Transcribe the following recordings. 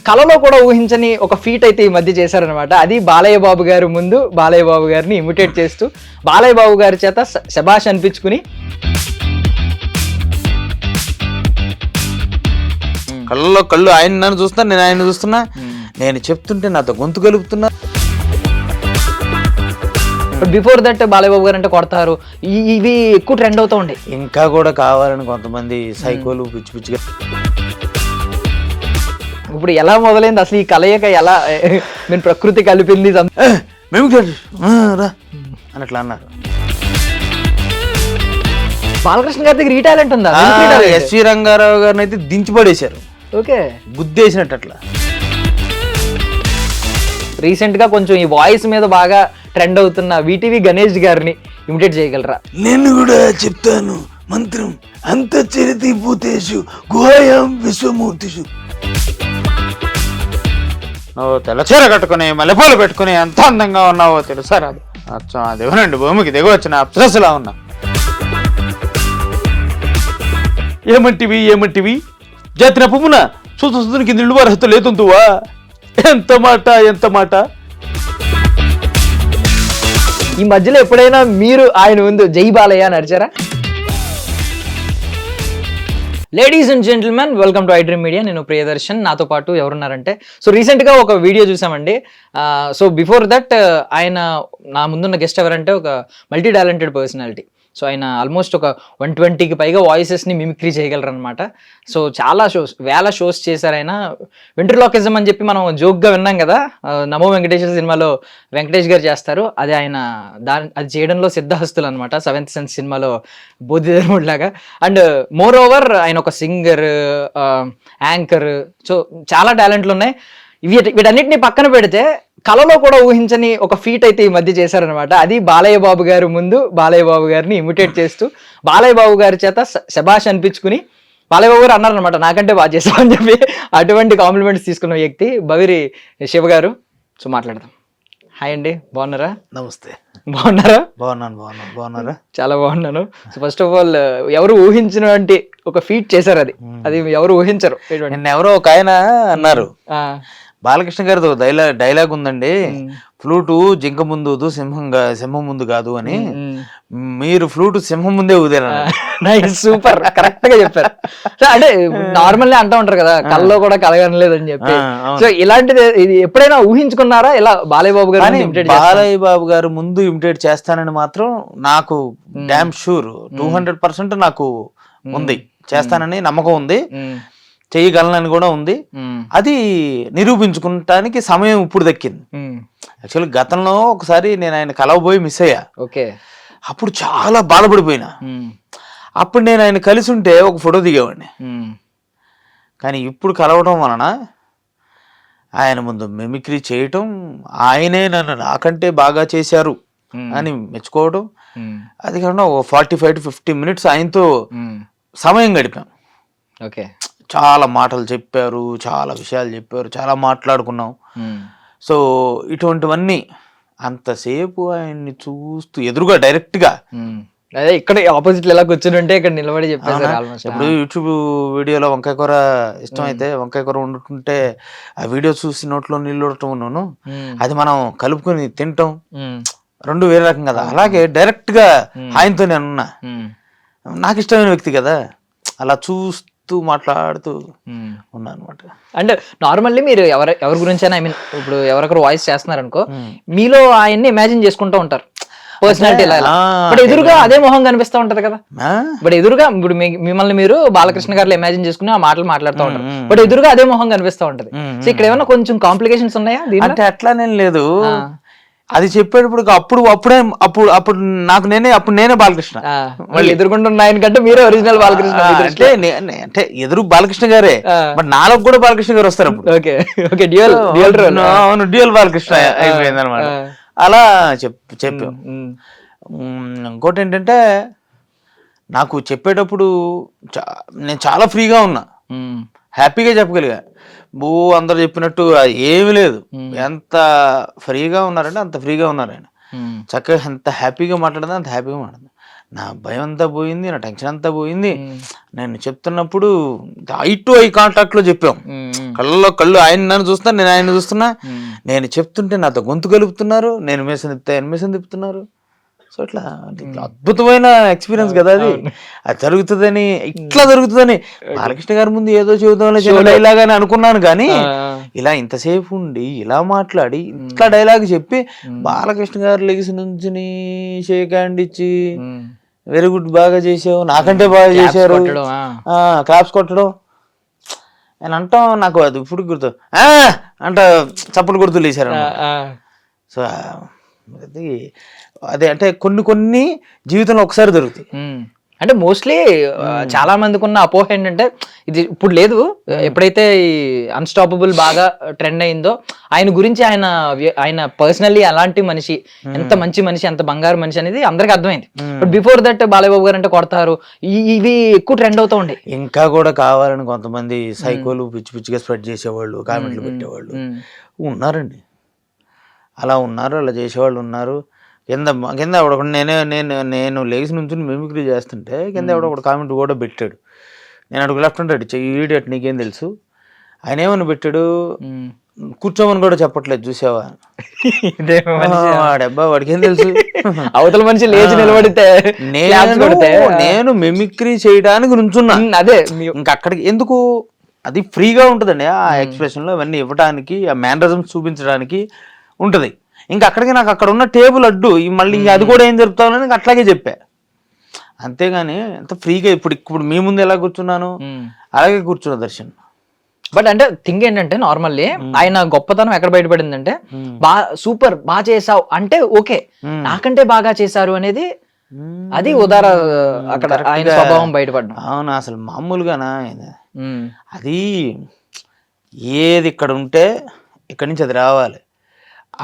కళలో కూడా ఊహించని ఒక ఫీట్ అయితే ఈ మధ్య చేశారనమాట. అది బాలయ్య బాబు గారి ముందు బాలయ్య బాబు గారిని ఇమిటేట్ చేస్తూ బాలయ్య బాబు గారి చేత శభాష్ అనిపించుకుని కళ్ళలో కళ్ళు, ఆయన నన్ను చూస్తున్నా, నేను ఆయన చూస్తున్నా, నేను చెప్తుంటే నాతో గొంతు కలుపుతున్నా. బిఫోర్ దట్ బాలయ్య బాబు గారు అంటే కొడతారు, ఇవి ఎక్కువ ట్రెండ్ అవుతూ ఉంటాయి. ఇంకా కూడా కావాలని కొంతమంది సైకోలు పిచ్చి పిచ్చిగా. ఇప్పుడు ఎలా మొదలైంది అసలు ఈ కలయిక, ఎలా నేను ప్రకృతి కలిపింది మేము రా అని అట్లా అన్నారు. బాలకృష్ణ గారి దగ్గర ఈ టాలెంట్ ఉందా? ఎస్వి రంగారావు గారిని అయితే దించి పడేశారు, ఓకే, గుద్దేసినట్టు అట్లా. రీసెంట్ గా కొంచెం ఈ వాయిస్ మీద బాగా ట్రెండ్ అవుతున్న వీటీవీ గణేష్ గారిని ఇమిటేట్ చేయగలరా? నేను కూడా చెప్తాను మంత్రం, అంత చరితి భూతేషు గుహాయాం విశ్వమూర్తిషు. నువ్వు తెల్లచీర కట్టుకుని మల్లెపూలు పెట్టుకుని ఎంత అందంగా ఉన్నావో తెలుసా? రాదు అచ్చం అదేమోనండి, భూమికి దిగి వచ్చిన అప్సరసలా ఉన్నా. ఏమంటివి ఏమంటివి జాతిన పువ్వున చూస్తుంది కింద ఇళ్ళు అర్హత లేతుందువా? ఎంత మాట ఎంత మాట. ఈ మధ్యలో ఎప్పుడైనా మీరు ఆయన ముందు జై బాలయ్య అని అరిచారా? Ladies and gentlemen, welcome to iDream media. నేను ప్రియదర్శన్, నాతో పాటు ఎవరున్నారంటే, సో రీసెంట్గా ఒక వీడియో చూసామండి. సో బిఫోర్ దట్ ఆయన నా ముందున్న గెస్ట్ ఎవరంటే ఒక మల్టీ టాలెంటెడ్ పర్సనాలిటీ. సో ఆయన ఆల్మోస్ట్ ఒక 120కి పైగా వాయిసెస్ని మిమిక్రీ చేయగలరు అనమాట. సో చాలా షోస్, వేల షోస్ చేశారు ఆయన. వెంట్రిలాకిజం అని చెప్పి మనం జోక్గా విన్నాం కదా, నమో వెంకటేశ్వర సినిమాలో వెంకటేష్ గారు చేస్తారు, అది ఆయన అది చేయడంలో సిద్ధహస్తులు అనమాట. సెవెంత్ సెన్స్ సినిమాలో బోధిధర్ముడు లాగా. అండ్ మోర్ ఓవర్ ఆయన ఒక సింగర్, యాంకర్, సో చాలా టాలెంట్లు ఉన్నాయి. వీటన్నిటిని పక్కన పెడితే కళలో కూడా ఊహించని ఒక ఫీట్ అయితే ఈ మధ్య చేశారనమాట. అది బాలయ్య బాబు గారి ముందు బాలయ్య బాబు గారిని ఇమిటేట్ చేస్తూ బాలయ్య బాబు గారి చేత శభాష్ అనిపించుకుని బాలయ్య బాబు గారు అన్నారనమాట, నాకంటే బాగా చేసావు అని చెప్పి. అటువంటి కాంప్లిమెంట్స్ తీసుకున్న వ్యక్తి బవిరి శివ గారు. సో మాట్లాడదాం. హాయ్ అండి, బాగున్నారా? నమస్తే. బాగున్నారా? బాగున్నారా? చాలా బాగున్నాను. సో ఫస్ట్ ఆఫ్ ఆల్, ఎవరు ఊహించినటువంటి ఒక ఫీట్ చేశారు, అది ఎవరు ఊహించరు. నిన్న ఎవరో ఒక ఆయన అన్నారు, బాలకృష్ణ గారితో డైలాగ్ ఉందండి, ఫ్లూటు జింక ముందు సింహం ముందు కాదు అని. మీరు ఫ్లూటు సింహం ముందే ఊదారు. సూపర్, కరెక్ట్ గా చెప్పారు. అంటే నార్మల్లీ అంటూ ఉంటారు కదా, కళ్ళలో కూడా కలగనలేదని చెప్పి. సో ఇలాంటిది ఇది ఎప్పుడైనా ఊహించుకున్నారా ఇలా బాలయ్య బాబు గారు? బాలయ్య బాబు గారు ముందు ఇమిటేట్ చేస్తానని మాత్రం నాకు డామ్ షూర్ 200% నాకు ఉంది, చేస్తానని నమ్మకం ఉంది, చేయగలనని కూడా ఉంది. అది నిరూపించుకుంటానికి సమయం ఇప్పుడు దక్కింది. యాక్చువల్లీ గతంలో ఒకసారి నేను ఆయన కలవబోయి మిస్ అయ్యా. ఓకే, అప్పుడు చాలా బాధపడిపోయినా. అప్పుడు నేను ఆయన కలిసి ఉంటే ఒక ఫోటో దిగేవాడిని. కానీ ఇప్పుడు కలవడం వలన ఆయన ముందు మిమిక్రీ చేయటం, ఆయనే నన్ను నాకంటే బాగా చేశారు అని మెచ్చుకోవడం, అది కాకుండా 45 to 50 minutes ఆయనతో సమయం గడిపాం. ఓకే, చాలా మాటలు చెప్పారు, చాలా విషయాలు చెప్పారు, చాలా మాట్లాడుకున్నాం. సో ఇటువంటివన్నీ అంతసేపు ఆయన్ని చూస్తూ ఎదురుగా డైరెక్ట్ గా, అదే ఇక్కడ ఆపోజిట్ ఎలా కూర్చుంటే ఇక్కడ నిలబడి చెప్పారు. ఇప్పుడు యూట్యూబ్ వీడియోలో వంకాయ కూర ఇష్టం అయితే వంకాయ కూర వండుతుంటే ఆ వీడియో చూసి నోట్లో నీళ్ళు ఉండటం, అది మనం కలుపుకొని తినటం రెండు వేరే రకం కదా. అలాగే డైరెక్ట్ గా ఆయనతో నేనున్నా, నాకు ఇష్టమైన వ్యక్తి కదా, అలా చూస్తూ మాట్లాడుతూ ఉన్నా అనమాట. అంటే నార్మల్లీ మీరు ఎవరి గురించి అయినా, ఐ మీన్ ఇప్పుడు ఎవరికొకరు వాయిస్ చేస్తున్నారు అనుకో, మీలో ఆయన్ని ఇమాజిన్ చేసుకుంటూ ఉంటారు పర్సనాలిటీ. బట్ ఎదురుగా అదే మొహం కనిపిస్తూ ఉంటది కదా. బట్ ఎదురుగా ఇప్పుడు మిమ్మల్ని మీరు బాలకృష్ణ గారిలో ఇమాజిన్ చేసుకుని ఆ మాటలు మాట్లాడుతూ ఉంటారు, బట్ ఎదురుగా అదే మొహం కనిపిస్తూ ఉంటది. సో ఇక్కడ ఏమైనా కొంచెం కాంప్లికేషన్స్ ఉన్నాయా? అంటే అట్లానేం లేదు, అది చెప్పేటప్పుడు అప్పుడు నాకు నేనే బాలకృష్ణ, మళ్ళీ ఎదుర్కొంటున్న ఆయన కంటే మీరే ఒరిజినల్ బాలకృష్ణ. అంటే ఎదురు బాలకృష్ణ గారే, బట్ నాలో కూడా బాలకృష్ణ గారు వస్తారు అప్పుడు. ఓకే, డ్యూయల్ అవును, డ్యూయల్ బాలకృష్ణ అయిపోయింది అనమాట. అలా చెప్పాం. ఇంకోటి ఏంటంటే, నాకు చెప్పేటప్పుడు నేను చాలా ఫ్రీగా ఉన్నా, హ్యాపీగా చెప్పగలిగా. అందరు చెప్పినట్టు ఏమి లేదు, ఎంత ఫ్రీగా ఉన్నారంటే అంత ఫ్రీగా ఉన్నారు ఆయన. చక్కగా ఎంత హ్యాపీగా మాట్లాడదా అంత హ్యాపీగా మాట్లాడదా. నా భయం అంతా పోయింది, నా టెన్షన్ అంతా పోయింది. నేను చెప్తున్నప్పుడు ఐ టు ఐ కాంటాక్ట్లో చెప్పాం. కళ్ళలో కళ్ళు, ఆయన నన్ను చూస్తున్నా, నేను ఆయన చూస్తున్నా. నేను చెప్తుంటే నాతో గొంతు కలుపుతున్నారు, నేను మిషన్ తిప్పుతా, ఆయన మిషన్ తిప్పుతున్నారు. సో ఇట్లా అద్భుతమైన ఎక్స్పీరియన్స్ కదా అది. అది జరుగుతుందని, ఇట్లా జరుగుతుందని బాలకృష్ణ గారి ముందు ఏదో చెబుతామని చిన్న డైలాగ్ అని అనుకున్నాను, కానీ ఇలా ఇంతసేపు ఉండి ఇలా మాట్లాడి ఇట్లా డైలాగ్ చెప్పి బాలకృష్ణ గారు లెగిసి నుంచి షేక్ హ్యాండ్ ఇచ్చి వెరీ గుడ్, బాగా చేసావు, నాకంటే బాగా చేశారు, క్లాప్స్ కొట్టడం అని అంటాం. నాకు అది ఇప్పుడు గుర్తు అంట చప్పట్లు గుర్తులు వేసారు. సో అది అదే అంటే కొన్ని జీవితంలో ఒకసారి దొరుకుతాయి. అంటే మోస్ట్లీ చాలా మందికి ఉన్న అపోహ ఏంటంటే, ఇది ఇప్పుడు లేదు, ఎప్పుడైతే ఈ అన్స్టాపబుల్ బాగా ట్రెండ్ అయిందో ఆయన గురించి ఆయన పర్సనల్లీ అలాంటి మనిషి, ఎంత మంచి మనిషి, ఎంత బంగారు మనిషి అనేది అందరికి అర్థమైంది. But before that Balayya Babu గారు అంటే కొడతారు, ఇవి ఎక్కువ ట్రెండ్ అవుతూ ఉండే. ఇంకా కూడా కావాలని కొంతమంది సైకోలు పిచ్చి పిచ్చిగా స్ప్రెడ్ చేసేవాళ్ళు, కామెంట్లు పెట్టేవాళ్ళు ఉన్నారండి. అలా ఉన్నారు, అలా చేసేవాళ్ళు ఉన్నారు. కింద ఎవడొకడు నేను లేచి నుంచి మిమిక్రీ చేస్తుంటే కింద ఎవడొకడు కామెంట్ కూడా పెట్టాడు. నేను అడుగు లెఫ్ట్ అంటాడు, చెయ్యి అటు నీకేం తెలుసు. ఆయన ఏమని పెట్టాడు, కూర్చోమని కూడా చెప్పట్లేదు చూసావా, వాడబ్బా వాడికి ఏం తెలుసు, అవతల మనిషి లేచి నిలబడితే నేను మిమిక్రీ చేయడానికి నుంచున్నా. అదే ఇంకా అక్కడికి ఎందుకు, అది ఫ్రీగా ఉంటుందండి. ఆ ఎక్స్ప్రెషన్లో అవన్నీ ఇవ్వడానికి, ఆ మేనరిజమ్స్ చూపించడానికి ఉంటుంది. ఇంకా అక్కడికి నాకు అక్కడ ఉన్న టేబుల్ అడ్డు, మళ్ళీ అది కూడా ఏం జరుపుతానని అట్లాగే చెప్పా. అంతేగాని అంత ఫ్రీగా ఇప్పుడు మీ ముందు ఎలా కూర్చున్నాను అలాగే కూర్చున్నా దర్శన్. బట్ అంటే థింగ్ ఏంటంటే, నార్మల్లీ ఆయన గొప్పతనం ఎక్కడ బయటపడిందంటే, సూపర్ బాగా చేసావు అంటే ఓకే, నాకంటే బాగా చేశారు అనేది అది అక్కడ ఆయన స్వభావం బయటపడ్డా. అవునా, అసలు మామూలుగానా అది ఏది ఇక్కడ ఉంటే ఇక్కడి నుంచి అది రావాలి.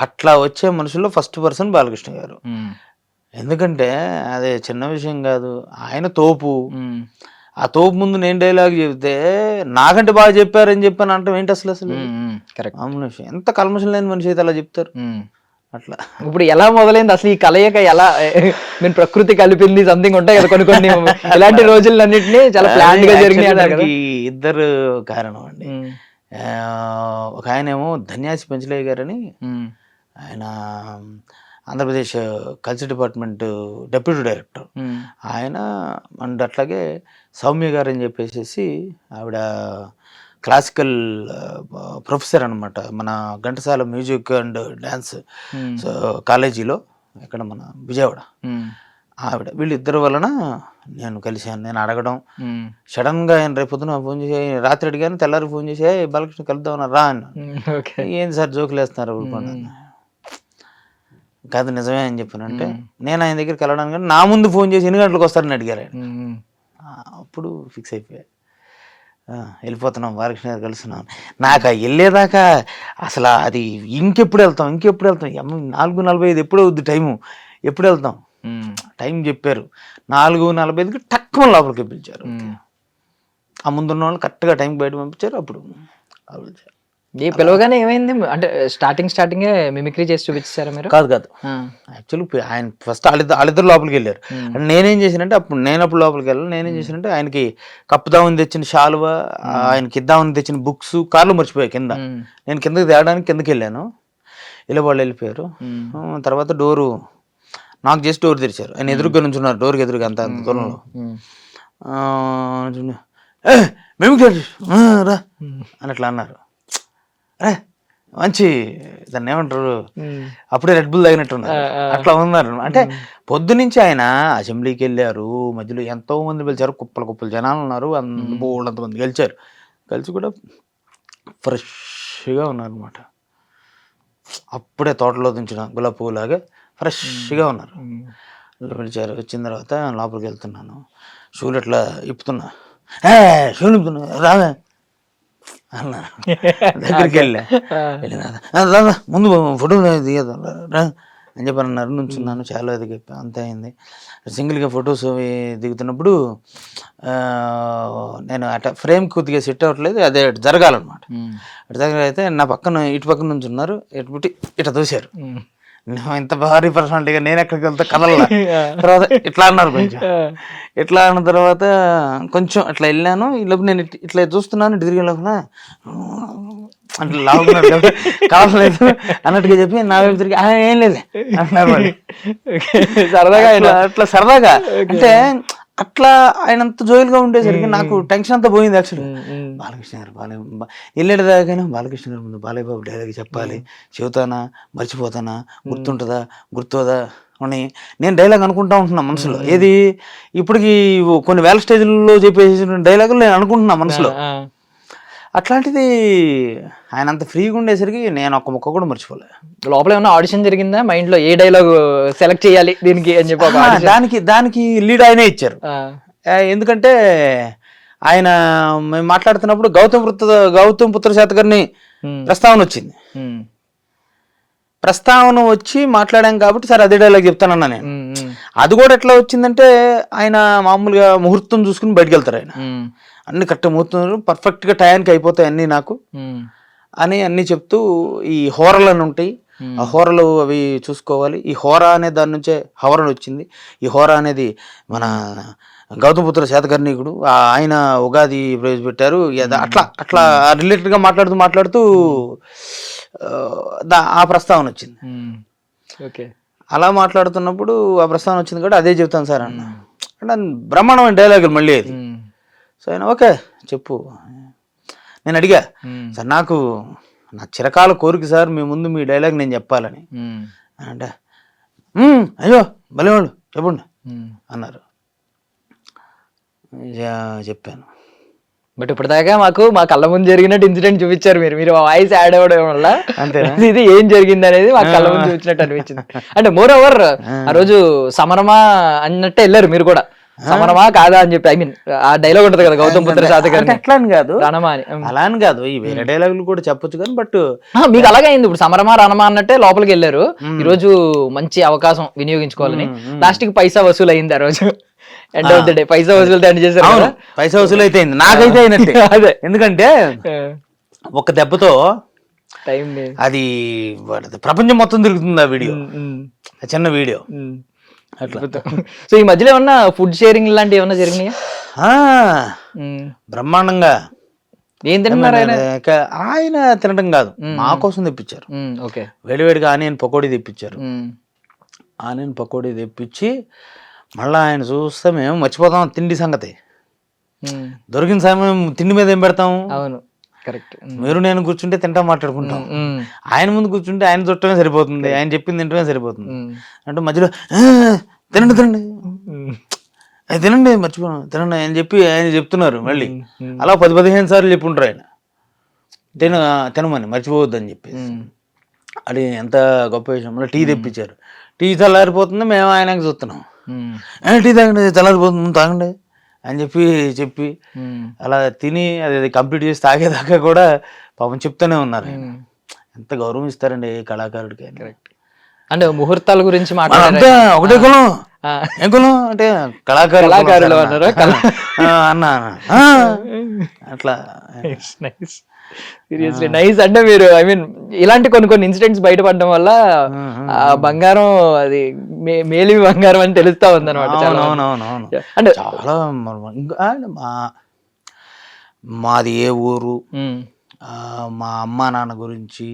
అట్లా వచ్చే మనుషుల్లో ఫస్ట్ పర్సన్ బాలకృష్ణ గారు. ఎందుకంటే అదే చిన్న విషయం కాదు, ఆయన తోపు. ఆ తోపు ముందు నేను డైలాగ్ చెబితే నాకంటే బాగా చెప్పారని చెప్పాను అంటే ఏంటి అసలు మామూలు విషయం. ఎంత కల్మషం లేని మనిషి అయితే అలా చెప్తారు. అట్లా ఇప్పుడు ఎలా మొదలైంది అసలు ఈ కలయిక, ఎలా మీరు ప్రకృతి కలిపింది, సంథింగ్ ఉంటాయి కదా కొన్ని ఇలాంటి రోజులన్నింటినీ చాలా ప్లాన్ గా జరిగినాయి. ఇద్దరు కారణం అండి. ఒక ఆయన ఏమో ధన్యాసి పెంచలయ్య గారని, ఆయన Andhra Pradesh culture department deputy director ఆయన. అండ్ అట్లాగే సౌమ్య గారు అని చెప్పేసి ఆవిడ క్లాసికల్ ప్రొఫెసర్ అనమాట, మన ఘంటసాల మ్యూజిక్ అండ్ డ్యాన్స్ కాలేజీలో ఇక్కడ మన విజయవాడ. ఆవిడ వీళ్ళిద్దరి వలన నేను కలిశాను. నేను అడగడం, సడన్గా ఆయన రేపు పొద్దున ఫోన్ చేసి, రాత్రి అడిగాను, తెల్లారి ఫోన్ చేసి బాలకృష్ణ కలుద్దామన్నా రా అన్న. ఏంది సార్ జోకులు వేస్తున్నారు ఊరుకోండి, కాదు నిజమే అని చెప్పాను. అంటే నేను ఆయన దగ్గరికి వెళ్ళడానికి కానీ నా ముందు ఫోన్ చేసి ఎన్ని గంటలకు వస్తారని అడిగారు ఆయన. అప్పుడు ఫిక్స్ అయిపోయా, వెళ్ళిపోతున్నాం, బాలకృష్ణ గారు కలుస్తున్నాం. నాకు వెళ్ళేదాకా అసలు అది ఇంకెప్పుడు వెళ్తాం 4:45 ఎప్పుడు అవుద్ది టైము, ఎప్పుడు వెళ్తాం టైం చెప్పారు. 4:45కి తక్కువ లోపలికి పిలిచారు. ఆ ముందున్న వాళ్ళు కరెక్ట్గా టైంకి బయట పంపించారు. అప్పుడు ఈ పిలవగానే ఏమైంది అంటే, స్టార్టింగే మిమిక్రీ చేసి చూపించారా మీరు? కాదు యాక్చువల్లీ ఆయన ఫస్ట్ వాళ్ళిద్దరు లోపలికి వెళ్ళారు. నేనేం చేశానంటే, అప్పుడు లోపలికి వెళ్ళాను. నేనేం చేశానంటే, ఆయనకి కప్పుదామని తెచ్చిన శాలువా, ఆయనకి ఇద్దామని తెచ్చిన బుక్స్ కార్లో మర్చిపోయా కింద. నేను కిందకి తేడానికి కిందకి వెళ్ళాను. ఇలా వాళ్ళు వెళ్ళిపోయారు. తర్వాత డోరు నాకు జస్ట్ డోర్ తెరిచారు. ఆయన ఎదురుగా నుంచున్నారు, డోర్కి ఎదురుగా అంత దూరంలో. మేము రా అని అట్లా అన్నారు. అరే మంచి దాన్ని ఏమంటారు, అప్పుడే రెడ్ బుల్ తాగినట్టున్నారు, అట్లా ఉన్నారు. అంటే పొద్దునుంచి ఆయన అసెంబ్లీకి వెళ్ళారు, మధ్యలో ఎంతో మంది పిలిచారు, కుప్పలు జనాలు ఉన్నారు, బోళ్ళంతమంది కలిసి కూడా ఫ్రెష్గా ఉన్నారు అనమాట. అప్పుడే తోటలో దించిన గులాబీ పువ్వులాగా ఫ్రెష్గా ఉన్నారు. పిలిచారు. వచ్చిన తర్వాత లోపలికి వెళ్తున్నాను, షూలు అట్లా ఇప్పుతున్నా, షూలు ఇప్పుతున్నా రావే అన్నారు. దగ్గరికి వెళ్ళినా ముందు ఫోటో దిగదు అని చెప్పని అన్నారు. నుంచున్నాను, చాలా దిగా అంతే అయింది. సింగిల్గా ఫొటోస్ దిగుతున్నప్పుడు నేను అట్లా ఫ్రేమ్ కొద్దిగా సెట్ అవ్వట్లేదు, అదే జరగాలన్నమాట. అటు జరగైతే నా పక్కన ఇటు పక్కన నుంచి ఉన్నారు, ఇటు పుట్టి ఇట్లా తోసారు. నువ్వు ఇంత భారీ పర్సనాలిటీగా నేను ఎక్కడికి వెళ్తా కదలలా. తర్వాత ఇట్లా అన్నారు కొంచెం. ఇట్లా అన్న తర్వాత కొంచెం అట్లా వెళ్ళాను. ఈ లోపు నేను ఇట్లా చూస్తున్నాను, తిరిగే లోపల అట్లా లాగున్నాడు కావట్లేదు అన్నట్టుగా చెప్పి నా వైపు తిరిగి ఏం లేదు అంటున్నారు. సరదాగా అట్లా సరదాగా అంటే అట్లా ఆయన అంత జోయిల్గా ఉండేసరికి నాకు టెన్షన్ అంతా పోయింది. యాక్చువల్లీ బాలకృష్ణ గారు వెళ్ళేటి దాకానే బాలకృష్ణ గారు ముందు బాలయ్య బాబు డైలాగ్ చెప్పాలి, చెబుతానా మర్చిపోతానా, గుర్తుంటుందా గుర్తుందా అని నేను డైలాగ్ అనుకుంటా ఉంటున్నా మనసులో. ఏది ఇప్పటికి కొన్ని వేల స్టేజ్లలో చెప్పేసిన డైలాగులు నేను అనుకుంటున్నా మనసులో. అట్లాంటిది ఆయన అంత ఫ్రీగా ఉండేసరికి నేను ఒక్క ముక్క కూడా మర్చిపోలే. లోపల ఏమన్నా ఆడిషన్ జరిగిందా మైండ్ లో, ఏ డైలాగ్ సెలెక్ట్ చేయాలి దీనికి అని చెప్పి? దానికి లీడ్ ఆయనే ఇచ్చారు. ఎందుకంటే ఆయన మేము మాట్లాడుతున్నప్పుడు గౌతమ్ పుత్ర శాతకర్ణి ప్రస్తావన వచ్చింది. ప్రస్తావన వచ్చి మాట్లాడాం కాబట్టి సరే అదే డైలాగ్ చెప్తానన్నా నేను. అది కూడా ఎట్లా వచ్చిందంటే ఆయన మామూలుగా ముహూర్తం చూసుకుని బయటకు వెళ్తారు. ఆయన అన్ని కరెక్ట్ ముహూర్తం పర్ఫెక్ట్గా టయానికి అయిపోతాయి అన్నీ నాకు అని అన్నీ చెప్తూ ఈ హోరలు అని ఉంటాయి, ఆ హోరలు అవి చూసుకోవాలి. ఈ హోరా అనే దాని నుంచే హవరణ వచ్చింది. ఈ హోరా అనేది మన గౌతమపుత్ర శాతకర్ణికుడు ఆయన ఉగాది ప్రవేశపెట్టారు. అట్లా అట్లా రిలేటెడ్గా మాట్లాడుతూ ఆ ప్రస్తావన వచ్చింది. అలా మాట్లాడుతున్నప్పుడు ఆ ప్రస్తావన వచ్చింది కాబట్టి అదే చెప్తాను సార్ అన్న. అంటే బ్రహ్మాండమైన డైలాగులు మళ్ళీ అది. సో ఆయన ఓకే చెప్పు. నేను అడిగా సార్ నాకు నా చిరకాల కోరిక సార్ మీ ముందు మీ డైలాగ్ నేను చెప్పాలని అంటే అయ్యో భలేవాళ్ళు చెప్పండి అన్నారు. చెప్పాను. బట్ ఇప్పటిదాకా మా కళ్ళ ముందు జరిగినట్టు ఇన్సిడెంట్ చూపించారు మీరు వాయిస్ యాడ్ అవ్వడం వల్ల. అంటే ఇది ఏం జరిగింది అనేది మా కళ్ళ ముందు చూపించినట్టు అనిపించింది. అంటే మోర్ ఓవర్ ఆ రోజు సమరమా అన్నట్టే వెళ్ళారు మీరు కూడా, సమరమా కాదా అని చెప్పి. ఐ మీన్ ఆ డైలాగ్ ఉంటది కదా గౌతమ్ పుత్ర శాతకర్ణి, అట్లా అని కాదు రణమా అని. అలా అని కాదు, ఈ వేరే డైలాగులు కూడా చెప్పొచ్చు కానీ బట్ మీకు అలాగే అయింది. ఇప్పుడు సమరమా రణమా అన్నట్టే లోపలికి వెళ్ళారు. ఈ రోజు మంచి అవకాశం వినియోగించుకోవాలని లాస్ట్ కి పైసా వసూలు అయింది. ఆ రోజు ఎండ్ ఆఫ్ ది డే పైసా వసూలు తండ్రి చేశారు. పైసా వసూలు అయితే అయింది, నాకైతే అయినట్టే. అదే ఎందుకంటే ఒక దెబ్బతో అది ప్రపంచం మొత్తం తిరుగుతుంది ఆ వీడియో, చిన్న వీడియో అట్లా. సో ఈ మధ్యలో ఏమన్నా ఫుడ్ షేరింగ్ లాంటివి ఏమన్నా జరిగినాయా? బ్రహ్మాండంగా. ఏం తింటున్నారు ఆయన? ఆయన తినడం కాదు, మా కోసం తెప్పించారు. వేడివేడిగా ఆనియన్ పకోడీ తెప్పించారు. ఆనియన్ పకోడీ తెప్పించి మళ్ళీ ఆయన చూస్తే మేము మర్చిపోతాం తిండి సంగతి. దొరికిన సమయం తిండి మీద ఏం పెడతాము? అవును కరెక్ట్. మీరు నేను కూర్చుంటే తింటా మాట్లాడుకుంటాం, ఆయన ముందు కూర్చుంటే ఆయన చుట్టమే సరిపోతుంది, ఆయన చెప్పింది తింటమే సరిపోతుంది. అంటే మధ్యలో తినండి అది తినండి మర్చిపోను తినండి అని చెప్పి ఆయన చెప్తున్నారు. మళ్ళీ అలా 10-15 సార్లు చెప్పుంటారు ఆయన తినమని మర్చిపోవద్దు అని చెప్పి. అది ఎంత గొప్ప విషయం. మళ్ళీ టీ తెప్పించారు. టీ చల్లారిపోతుంది, మేము ఆయనకి చూస్తున్నాం. టీ తాగండి చల్లారిపోతుంది తాగండి అని చెప్పి అలా తిని అది కంప్లీట్ చేసి తాగేదాకా కూడా పాపం చెప్తూనే ఉన్నారు. ఎంత గౌరవం ఇస్తారండి కళాకారుడికి. అంటే ముహూర్తాల గురించి మాట్లాడే ఒకటే కులం, ఏం కులం అంటే కళాకారులు అన్నా అట్లా. Seriously nice. అంటే మీరు ఐ మీన్ ఇలాంటి కొన్ని ఇన్సిడెంట్స్ బయటపడడం వల్ల బంగారం అది మేలిమి బంగారం అని తెలుస్తా ఉంది అనమాట. అంటే చాలా మాది ఏ ఊరు, మా అమ్మ నాన్న గురించి,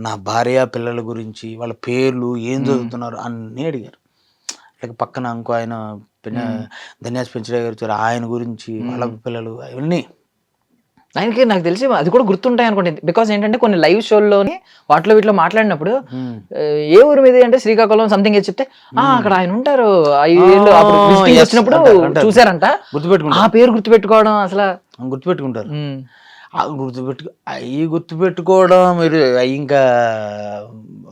నా భార్య పిల్లల గురించి, వాళ్ళ పేర్లు ఏం చదువుతున్నారు అన్నీ అడిగారు. లేక పక్కన ఇంకో ఆయన ధన్యాస్ పెంచడే గారు ఆయన గురించి, వాళ్ళ పిల్లలు అవన్నీ ఆయనకి నాకు తెలిసి అది కూడా గుర్తుంటాయి అనుకోండి. బికాస్ ఏంటంటే కొన్ని లైవ్ షోల్లోని వాటిలో వీటిలో మాట్లాడినప్పుడు ఏ ఊరు మీద అంటే శ్రీకాకుళం సంథింగ్ చెప్తే అక్కడ ఆయన ఉంటారు, వచ్చినప్పుడు చూసారంట, ఆ పేరు గుర్తుపెట్టుకోవడం అసలు గుర్తుపెట్టుకుంటారు. అవి గుర్తుపెట్టుకోవడం మీరు ఇంకా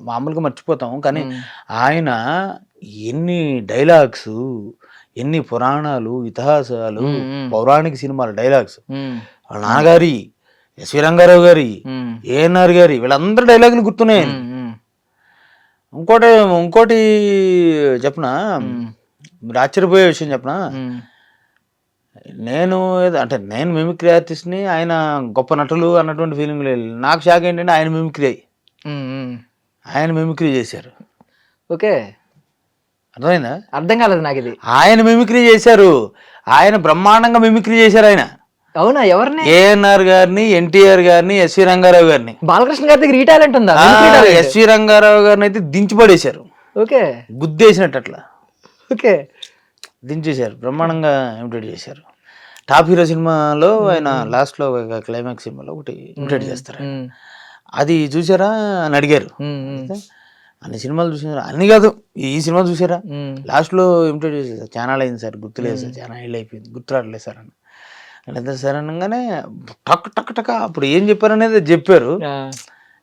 మామూలుగా మర్చిపోతాం. కానీ ఆయన ఎన్ని డైలాగ్స్, ఎన్ని పురాణాలు, ఇతిహాసాలు, పౌరాణిక సినిమాల డైలాగ్స్, వాళ్ళ నాన్నగారి, ఎస్వి రంగారావు గారి, ఏఎన్ఆర్ గారి, వీళ్ళందరూ డైలాగులు గుర్తున్నాయి. ఇంకోటి చెప్పనా, మీరు ఆశ్చర్యపోయే విషయం చెప్పనా, నేను మిమిక్రీ ఆర్టిస్ట్ని, ఆయన గొప్ప నటులు అన్నటువంటి ఫీలింగ్ లేదు. నాకు షాక్ ఏంటంటే ఆయన మిమిక్రీ చేశారు. ఓకే, అర్థమైందా? అర్థం కాలేదు నాకు ఇది. ఆయన మిమిక్రీ చేశారు, ఆయన బ్రహ్మాండంగా మిమిక్రీ చేశారు. ఆయన అవునా? ఎవరిని? ఏఎన్ఆర్ గారిని, ఎన్టీఆర్ గారిని, ఎస్వి రంగారావు గారిని. బాలకృష్ణ గారి దగ్గర ఈ టాలెంట్ ఉందా? ఎస్వి రంగారావు గారిని అయితే దించిపడేశారు, ఓకే, గుద్దేసినట్టు అట్లా ఓకే, దించేశారు, బ్రహ్మాండంగా ఇమిటేట్ చేశారు. టాప్ హీరో సినిమాలో ఆయన లాస్ట్ లో క్లైమాక్స్ సినిమాలో ఒకటి ఇమిటేట్ చేస్తారు. అది చూసారా అని అడిగారు. అన్ని సినిమాలు చూసారా? అన్ని కాదు, ఈ సినిమా చూసారా? లాస్ట్ లో ఇమిటేట్ చేసేసారు. ఛానల్ అయింది సార్, గుర్తులేదు సార్, చాలా ఏళ్ళు అయిపోయింది, గుర్తురాట్లేదు సార్ అని. అంటే సార్ అనగానే టక్ టక్ టక్ అప్పుడు ఏం చెప్పారు అనేది చెప్పారు.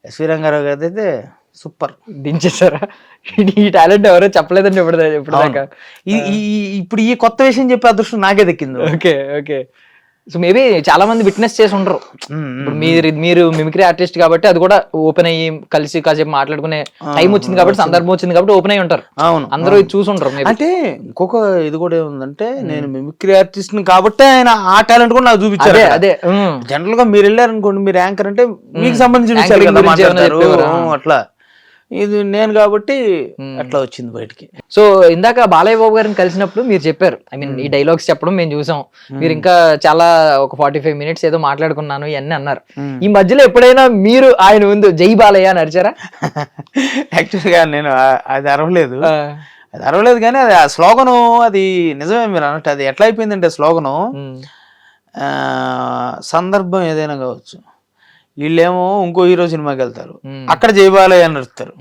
ఎస్వి రంగారావు గారి అయితే సూపర్ దించేసారా? ఈ టాలెంట్ ఎవరో చెప్పలేదండి ఇప్పుడు దాకా. ఇప్పుడు ఈ కొత్త విషయం చెప్పే అదృష్టం నాకే దక్కింది. Okay, okay. సో మేబీ చాలా మంది విట్నెస్ చేసి ఉండరు. ఇప్పుడు మీరు మిమిక్రీ ఆర్టిస్ట్ కాబట్టి అది కూడా ఓపెన్ అయ్యి కలిసి కాసేపు మాట్లాడుకునే టైం వచ్చింది కాబట్టి, సందర్భం వచ్చింది కాబట్టి ఓపెన్ అయ్యి ఉంటారు. అవును, అందరూ ఇది చూసి ఉంటారు. అంటే ఇంకొక ఇది కూడా ఏముందంటే, నేను మిమిక్రీ ఆర్టిస్ట్ కాబట్టి ఆయన ఆ టాలెంట్ కూడా నాకు చూపించారు. అదే జనరల్ గా మీరు వెళ్ళారనుకోండి, మీరు యాంకర్ అంటే మీకు సంబంధించిన విషయాలు కదా మాట్లాడతారు, అట్లా. ఇది నేను కాబట్టి అట్లా వచ్చింది బయటికి. సో ఇందాక బాలయ్య బాబు గారిని కలిసినప్పుడు మీరు చెప్పారు, ఐ మీన్ ఈ డైలాగ్స్ చెప్పడం మేము చూసాం, మీరు ఇంకా చాలా ఒక 45 minutes ఏదో మాట్లాడుకున్నాను ఇవన్నీ అన్నారు. ఈ మధ్యలో ఎప్పుడైనా మీరు ఆయన ముందు జై బాలయ్య అని అరిచారా? యాక్చువల్గా నేను అది అరవలేదు కానీ అది ఆ స్లోగను అది నిజమే మీరు అన్నట్టు. అది ఎట్లా అయిపోయిందంటే స్లోగను సందర్భం ఏదైనా కావచ్చు, వీళ్ళేమో ఇంకో హీరో సినిమాకి వెళ్తారు, అక్కడ జయబాలయ్య అని నడుస్తారు.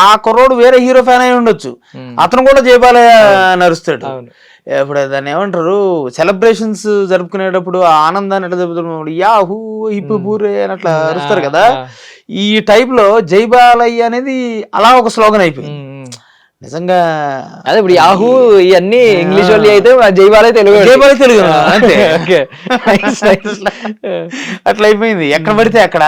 ఆ కుర్రోడు వేరే హీరో ఫ్యాన్ అయి ఉండొచ్చు, అతను కూడా జయబాలయ్య నడుస్తాడు. ఇప్పుడు దాన్ని ఏమంటారు, సెలబ్రేషన్స్ జరుపుకునేటప్పుడు ఆ ఆనందాన్ని ఎట్లా జరుపుతున్నప్పుడు యాహూ హిప్ పూరే అని అట్లా అరుస్తారు కదా, ఈ టైప్ లో జయబాలయ్య అనేది అలా ఒక స్లోగన్ అయిపోయింది నిజంగా. అదే ఇప్పుడు యాహూ ఇవన్నీ ఇంగ్లీష్ వాళ్ళు అయితే జైబాలయ్య తెలుగు అంతే. అట్లా అయిపోయింది. ఎక్కడ పడితే అక్కడ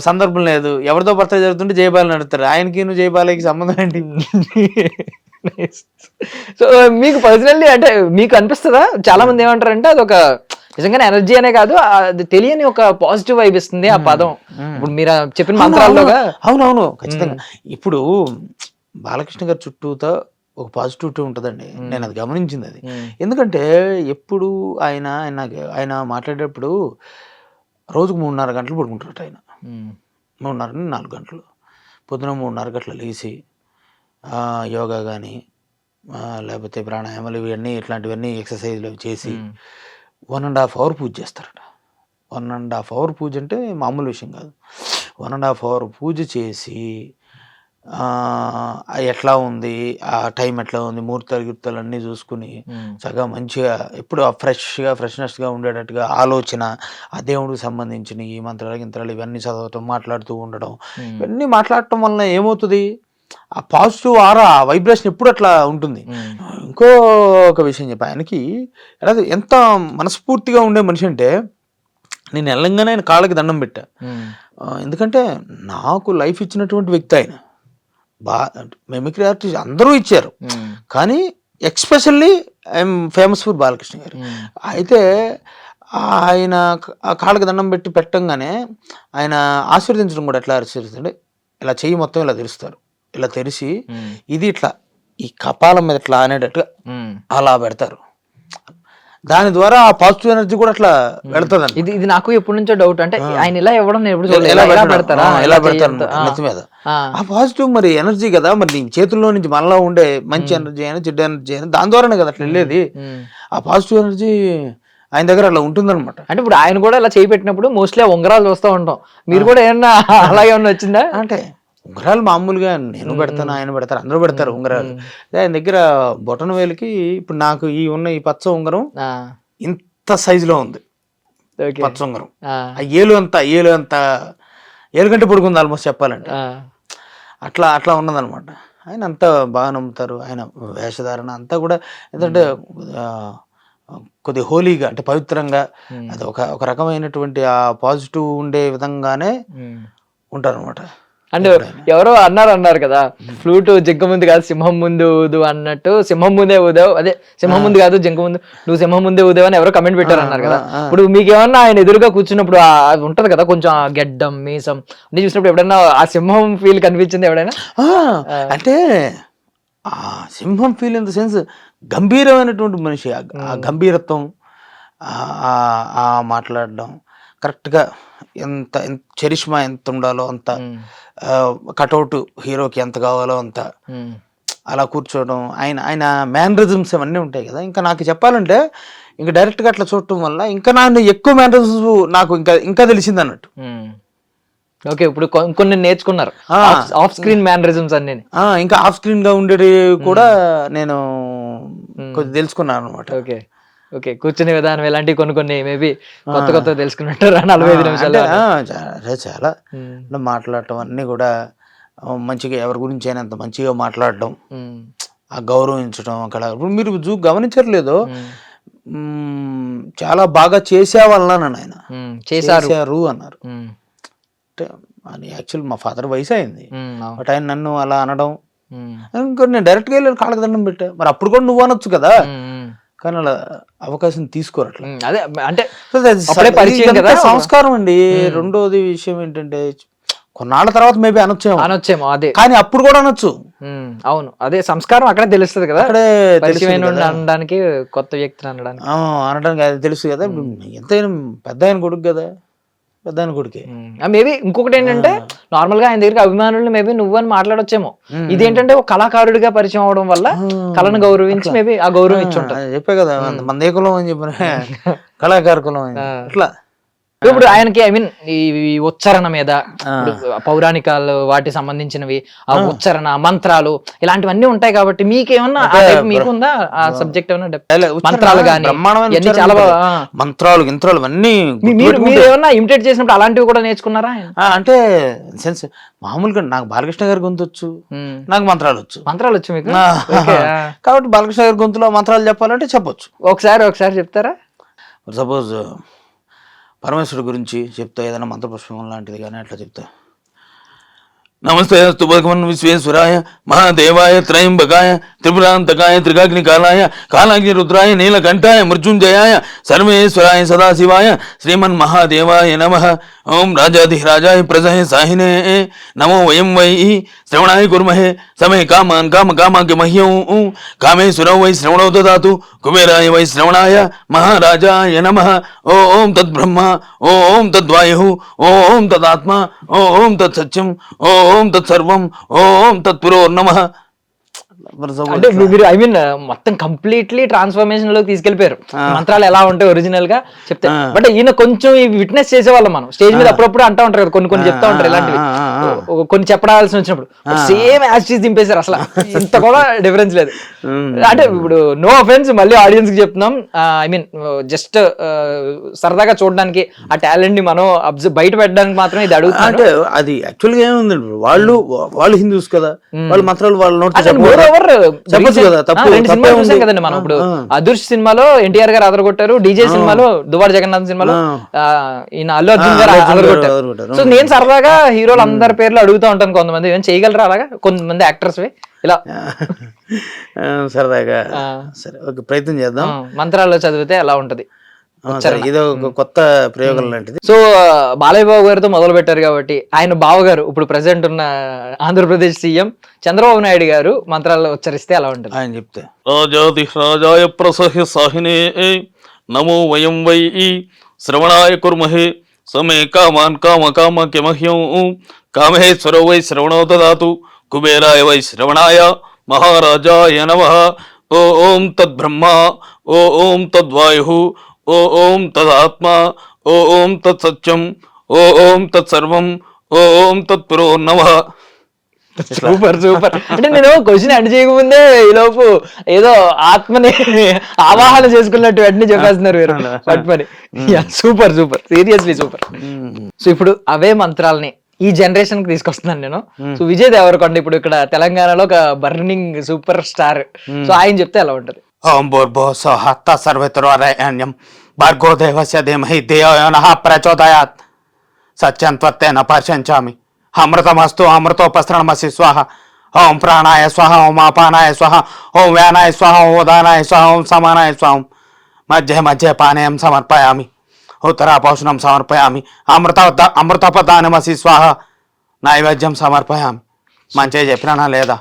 సందర్భం లేదు, ఎవరితో బర్త్డే జరుగుతుంటే జయబాలని అడుగుతారు. ఆయనకి జయబాలయ్యకి సంబంధం ఏంటి? సో మీకు పర్సనల్లీ అంటే మీకు అనిపిస్తుందా? చాలా మంది ఏమంటారంటే అది ఒక నిజంగానే ఎనర్జీ అనే కాదు, అది తెలియని ఒక పాజిటివ్ వైబ్ ఇస్తుంది ఆ పదం. ఇప్పుడు మీరు చెప్పిన మంత్రాల్లోగా. అవునవును, ఖచ్చితంగా. ఇప్పుడు బాలకృష్ణ గారి చుట్టూతో ఒక పాజిటివిటీ ఉంటుందండి, నేను అది గమనించింది. అది ఎందుకంటే ఎప్పుడు ఆయన మాట్లాడేటప్పుడు రోజుకు 3.5 గంటలు పడుకుంటారట ఆయన. 3.5-4 గంటలు పొద్దున 3:30 గంటలు లేచి యోగా కానీ లేకపోతే ప్రాణాయామాలు ఇవన్నీ ఇట్లాంటివన్నీ ఎక్సర్సైజ్లు చేసి 1.5 hour పూజ చేస్తారట. 1.5 hour పూజ అంటే మామూలు విషయం కాదు. 1.5 hour పూజ చేసి ఎట్లా ఉంది, ఆ టైం ఎట్లా ఉంది, ముహూర్తాలు గిర్తాలు అన్నీ చూసుకుని చక్కగా మంచిగా ఎప్పుడు ఫ్రెష్నెస్గా ఉండేటట్టుగా ఆలోచన, ఆ దేవుడికి సంబంధించిన ఈ మంత్రాలు గింత్రాలు ఇవన్నీ చదవటం, మాట్లాడుతూ ఉండడం, ఇవన్నీ మాట్లాడటం వలన ఏమవుతుంది, ఆ పాజిటివ్ ఆరా వైబ్రేషన్ ఎప్పుడు అట్లా ఉంటుంది. ఇంకో ఒక విషయం చెప్పి, ఆయనకి ఎంత మనస్ఫూర్తిగా ఉండే మనిషి అంటే, నేను వెళ్ళంగానే ఆయన కాళ్ళకి దండం పెట్టా. ఎందుకంటే నాకు లైఫ్ ఇచ్చినటువంటి వ్యక్తి ఆయన. మిమిక్రీ ఆర్టిస్ట్ అందరూ ఇచ్చారు, కానీ especially I'm famous for Balakrishna గారు. అయితే ఆయన కాళ్ళకి దండం పెట్టంగానే ఆయన ఆశీర్వదించడం కూడా ఎట్లా ఆశీర్వదించండి, ఇలా చెయ్యి మొత్తం ఇలా తెరుస్తారు, ఇలా తెరిచి ఇది ఇట్లా ఈ కపాలం మీద ఇట్లా అనేటట్టుగా అలా పెడతారు. దాని ద్వారా ఆ పాజిటివ్ ఎనర్జీ కూడా అట్లా వెళ్తుంది. ఇది నాకు ఎప్పటి నుంచో డౌట్, అంటే ఆయన ఇలా ఇవ్వడం నేను ఎప్పుడు ఎలా పెడతారు నెత్తి మీద ఆ పాజిటివ్ మరి ఎనర్జీ కదా, మరి నీ చేతుల్లో నుంచి మనలో ఉండే మంచి ఎనర్జీ అయినా చెడ్డ ఎనర్జీ అయినా దాని ద్వారానే కదా అట్లా వెళ్ళేది. ఆ పాజిటివ్ ఎనర్జీ ఆయన దగ్గర అలా ఉంటుందన్నమాట. అంటే ఇప్పుడు ఆయన కూడా ఇలా చేయి పెట్టినప్పుడు మోస్ట్లీ ఉంగరాలు చూస్తూ ఉంటాం, మీరు కూడా ఏమన్నా అలాగే ఏమన్నా వచ్చిందా? అంటే ఉంగరాలు మామూలుగా నేను పెడతాను, ఆయన పెడతారు, అందరూ పెడతారు ఉంగరాలు. ఆయన దగ్గర బొటన వేలుకి ఇప్పుడు నాకు ఈ పచ్చ ఉంగరం ఇంత సైజులో ఉంది, పచ్చ ఉంగరం. ఆ ఏలు అంత ఏలు కంటే పొడుగుంది ఆల్మోస్ట్ చెప్పాలంటే. అట్లా ఉన్నదనమాట. ఆయన అంతా బాగా నమ్ముతారు. ఆయన వేషధారణ అంతా కూడా ఏంటంటే కొద్దిగా హోలీగా, అంటే పవిత్రంగా, అది ఒక రకమైనటువంటి ఆ పాజిటివ్ ఉండే విధంగానే ఉంటారు అనమాట. అంటే ఎవరో అన్నారు కదా, ఫ్లూట్ జింక ముందు కాదు సింహం ముందు ఊదు అన్నట్టు, సింహం ముందే ఊదావు, అదే సింహం ముందు కాదు జింక ముందు, నువ్వు సింహం ముందే ఊదావు అని ఎవరో కమెంట్ పెట్టారు అన్నారు కదా. ఇప్పుడు మీకు ఏమన్నా ఆయన ఎదురుగా కూర్చున్నప్పుడు అది ఉంటది కదా కొంచెం ఆ గెడ్డం మీసం అన్ని చూసినప్పుడు ఎప్పుడైనా ఆ సింహం ఫీల్ కనిపించింది ఎవడైనా? అంటే ఆ సింహం ఫీల్ ఇన్ ద సెన్స్ గంభీరమైనటువంటి మనిషి, ఆ గంభీరత్వం, ఆ మాట్లాడడం కరెక్ట్గా ఎంత చరిష్మా ఎంత ఉండాలో అంత, కటౌట్ హీరోకి ఎంత కావాలో అంత అలా కూర్చోవడం, ఆయన మేనరిజమ్స్ అవన్నీ ఉంటాయి కదా. ఇంకా నాకు చెప్పాలంటే ఇంకా డైరెక్ట్గా అట్లా చూడటం వల్ల ఇంకా నాకు ఎక్కువ మేనరిజమ్స్ నాకు ఇంకా తెలిసింది అన్నట్టు. ఓకే, ఇప్పుడు కొన్ని నేర్చుకున్నారు ఆఫ్ స్క్రీన్ మేనరిజమ్స్ అన్ని. ఇంకా ఆఫ్ స్క్రీన్ గా ఉండేది కూడా నేను కొద్దిగా తెలుసుకున్నాను అనమాట. ఓకే ఓకే, కూర్చునే విధానం ఇలాంటివి కొన్ని మేబీ కొత్త తెలుసుకున్నట్టారు 45 నిమిషాలు. చాలా మాట్లాడటం అన్ని కూడా మంచిగా, ఎవరి గురించి అయినా అంత మంచిగా మాట్లాడడం, ఆ గౌరవించడం. అక్కడ ఇప్పుడు మీరు గమనించట్లేదు, చాలా బాగా చేసేవాళ్ళని ఆయన చేశారు అన్నారు. అంటే యాక్చువల్ మా ఫాదర్ వయసు అయింది, బట్ ఆయన నన్ను అలా అనడం, ఇంకా నేను డైరెక్ట్గా వెళ్ళి కాళ్ళకి దండం పెట్టా. మరి అప్పుడు కూడా నువ్వు అనొచ్చు కదా, కానీ అలా అవకాశం తీసుకోరు అట్లా. అదే అంటే సంస్కారం అండి. రెండోది విషయం ఏంటంటే కొన్నాళ్ళ తర్వాత మేబీ అనొచ్చేమో అదే, కానీ అప్పుడు కూడా అనొచ్చు. అవును, అదే సంస్కారం అక్కడే తెలుస్తుంది కదా, అక్కడే అనడానికి, కొత్త వ్యక్తిని అనడానికి అది తెలుసు కదా. ఎంతైనా పెద్ద ఆయన కొడుకు కదా, పెద్ద ఆయన కొడుకే. మేబీ ఇంకొకటి ఏంటంటే నార్మల్ గా ఆయన దగ్గరికి అభిమానులు మేబీ నువ్వు అని మాట్లాడొచ్చేమో, ఇదేంటంటే ఒక కళాకారుడిగా పరిచయం అవడం వల్ల కళను గౌరవించి మేబీ ఆ గౌరవం ఇచ్చుంటారు. చెప్పే కదా మన ఏ కులం అని చెప్పిన కళాకారు కులం అట్లా. ఇప్పుడు ఆయనకి ఐ మీన్ ఈ ఉచ్చారణ మీద పౌరాణికాలు వాటి సంబంధించినవి, ఆ ఉచ్చారణ మంత్రాలు ఇలాంటివన్నీ ఉంటాయి కాబట్టి మీకేమన్నా మీకుందా ఆ సబ్జెక్ట్ ఏమన్నా? మంత్రాలు కానీ చాలా మంత్రాలు గింత్రాలు అన్నీ మీరు ఏమన్నా ఇమిటేట్ చేసినప్పుడు అలాంటివి కూడా నేర్చుకున్నారా? అంటే సెన్స్ మామూలుగా నాకు బాలకృష్ణ గారి గొంతు వచ్చు, నాకు మంత్రాలు వచ్చు మీకు కాబట్టి బాలకృష్ణ గారి గొంతులో మంత్రాలు చెప్పాలంటే చెప్పొచ్చు. ఒకసారి చెప్తారా? సపోజ్ పరమేశ్వరుడు గురించి చెప్తా, ఏదైనా మంత్రపుష్పం లాంటిది కానీ అట్లా చెప్తా. నమస్తే అస్తు భగవన్ విశ్వేశ్వరాయ మహాదేవాయ త్రయంబకాయ త్రిపురాంతకాయ త్రికాగ్నికాలాయ కాలాగ్ని రుద్రాయ నీలకంఠాయ మృత్యుంజయాయ సర్వేశ్వరాయ సదాశివాయ శ్రీమన్ మహాదేవాయ నమః. ఓం రాజాధిరాజాయ ప్రజహే సాహినే నమో వయం వై శ్రవణాయ కుర్మహే సమే కామాన్ కామాగ్య మహ్యం కామేశ్వరౌ వై శ్రవణౌ దదాతు కుబేరాయ వై శ్రవణాయ మహారాజాయ నమః. ఓం తద్బ్రహ్మ ఓం తద్వాయు ఓం తదాత్మ ఓం తత్సత్యం ఓం తత్సర్వం ఓం తత్పురోర్నమః. అంటే మీరు ఐ మీన్ మొత్తం కంప్లీట్లీ ట్రాన్స్ఫర్మేషన్ లోకి తీసుకెళ్లిపోయారు. మంత్రాలు ఎలా ఉంటాయి ఒరిజినల్ గా చెప్తే, బట్ ఈయన కొంచెం విట్నెస్ చేసేవాళ్ళం మనం స్టేజ్ మీద అప్పుడప్పుడు అంటా ఉంటారు కదా, కొన్ని చెప్తా ఉంటారు ఇలాంటివి, కొన్ని చెప్పడాల్సి వచ్చినప్పుడు సేమ్ యాజ్ టీజ్ దింపేశారు, అసలు ఇంత కూడా డిఫరెన్స్ లేదు. అంటే ఇప్పుడు నో అఫెన్స్ మళ్ళీ ఆడియన్స్ కి చెప్తున్నాం, ఐ మీన్ జస్ట్ సరదాగా చూడడానికి ఆ టాలెంట్ ని మనం బయట పెట్టడానికి మాత్రం ఇది అడుగుతాం. అంటే అది యాక్చువల్ గా ఏముంది, వాళ్ళు హిందూస్ కదా, వాళ్ళ మంత్రాలు వాళ్ళ నోట్ కదండి. మనం ఇప్పుడు అదృశ్య సినిమాలో ఎన్టీఆర్ గారు అదరగొట్టారు, డీజే సినిమాలో దువార్ జగన్నాథ్ సినిమాలో ఈయన అల్లు అర్జున్ గారు అదరగొట్టారు. సో నేను సరదాగా హీరోలు అందరి పేర్లు అడుగుతూ ఉంటాను, కొంతమంది ఏం చేయగలరా అలాగా, కొంతమంది యాక్టర్స్ ఇలా సరదాగా. సరే ఓకే, ప్రయత్నం చేద్దాం. మంత్రాల్లో చదివితే ఎలా ఉంటది, ఇదో ఒక కొత్త ప్రయోగం లాంటిది. సో బాలయ్య బాబు గారితో మొదలు పెట్టారు కాబట్టి ఆయన బావగారు ఇప్పుడు ప్రెసెంట్ ఉన్న ఆంధ్రప్రదేశ్ సీఎం చంద్రబాబు నాయుడు గారు మంత్రాల్లో ఉచ్చరిస్తే ఎలా ఉంటుంది ఆయన చెప్తే? రాజాదిరాజాయ ప్రసహ్య సాహినే నమో వయం వై శ్రవణాయ కుర్మహే సమే కామాన్ కామాఖ్య మహ్యం కామేశ్వరో వై శ్రవణో దదాతు కుబేరాయ వై శ్రవణాయ మహారాజాయ నమః. ఓం తద్బ్రహ్మ ఓం తద్వాయు ఓం తదాత్మ ఓం తత్సత్యం ఓం తత్సర్వం ఓం తత్పురోర్నమః. సూపర్. అంటే నేను క్వశ్చన్ ఎండ్ చేయకముందే ఈ లోపు ఏదో ఆత్మని ఆవాహన చేసుకున్నట్టు వెంటనే చెప్పేస్తున్నారు మీరు పట్టుమని. Super seriously super. సో ఇప్పుడు అవే మంత్రాలని ఈ జనరేషన్ కి తీసుకొస్తున్నాను నేను. సో విజయ్ దేవరకొండ ఇప్పుడు ఇక్కడ తెలంగాణలో ఒక బర్నింగ్ సూపర్ స్టార్, సో ఆయన చెప్తే ఎలా ఉంటది? ఓం భూర్భువః స్వః తత్సర్వవితుర్వరేణ్యం భర్గో దేవస్య ధీమహి ధియో యో నః ప్రచోదయాత్ సత్యం త్వత్తేన పశ్యంచామి అమృతమస్తు అమృతోపస్త్రణమసి స్వాహ ఓం ప్రాణాయ స్వాహ ఓం అపానాయ స్వాహ ఓం వ్యానాయ స్వాహ ఓం ఉదానాయ స్వాహ ఓం సమానాయ స్వాహం మధ్య మధ్య పానీయం సమర్పయామి ఉత్తరాపోషణం సమర్పయామి అమృతపదానమసి స్వాహ నైవేద్యం సమర్పయామి. మంచిగా చెప్పినా లేదా?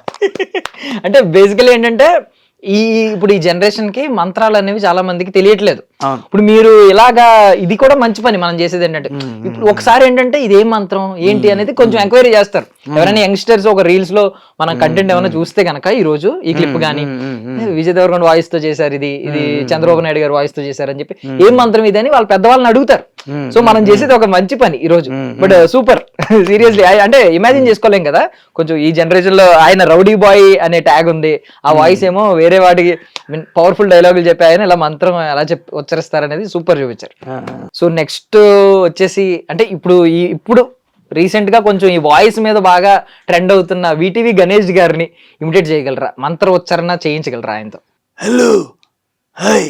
అంటే బేసికలీ ఏంటంటే ఇప్పుడు ఈ జనరేషన్ కి మంత్రాలు అనేవి చాలా మందికి తెలియట్లేదు. అవును. ఇప్పుడు మీరు ఇలాగా ఇది కూడా మంచి పని మనం చేసేది ఏంటంటే ఇప్పుడు ఒకసారి ఏంటంటే ఇది ఏం మంత్రం ఏంటి అనేది కొంచెం ఎంక్వైరీ చేస్తారు. ఎవరైనా యంగ్స్టర్స్ ఒక రీల్స్ లో మనం కంటెంట్ ఏమైనా చూస్తే గనక ఈ రోజు ఈ క్లిప్ గానీ విజయ్ దేవరకొండ వాయిస్ తో చేశారు, ఇది చంద్రబాబు నాయుడు గారు వాయిస్ తో చేశారు అని చెప్పి ఏం మంత్రం ఇది అని వాళ్ళ పెద్దవాళ్ళని అడుగుతారు. సో మనం చేసేది ఒక మంచి పని ఈ రోజు. బట్ సూపర్ సీరియస్లీ అంటే ఇమాజిన్ చేసుకోలేం కదా. కొంచెం ఈ జనరేషన్ లో ఆయన రౌడీ బాయ్ అనే ట్యాగ్ ఉంది, ఆ వాయిస్ ఏమో వేరే వాటికి పవర్ఫుల్ డైలాగులు చెప్పి ఆయన ఇలా మంత్రం ఎలా ఉచ్చరిస్తారనేది సూపర్ చూపించారు. సో నెక్స్ట్ వచ్చేసి అంటే ఇప్పుడు రీసెంట్ గా కొంచెం ఈ వాయిస్ మీద బాగా ట్రెండ్ అవుతున్న వీటీవీ గణేష్ గారిని ఇమిటేట్ చేయగలరా? మంత్ర ఉచ్చారణ చేయించగలరా ఆయనతో? హలో హాయ్,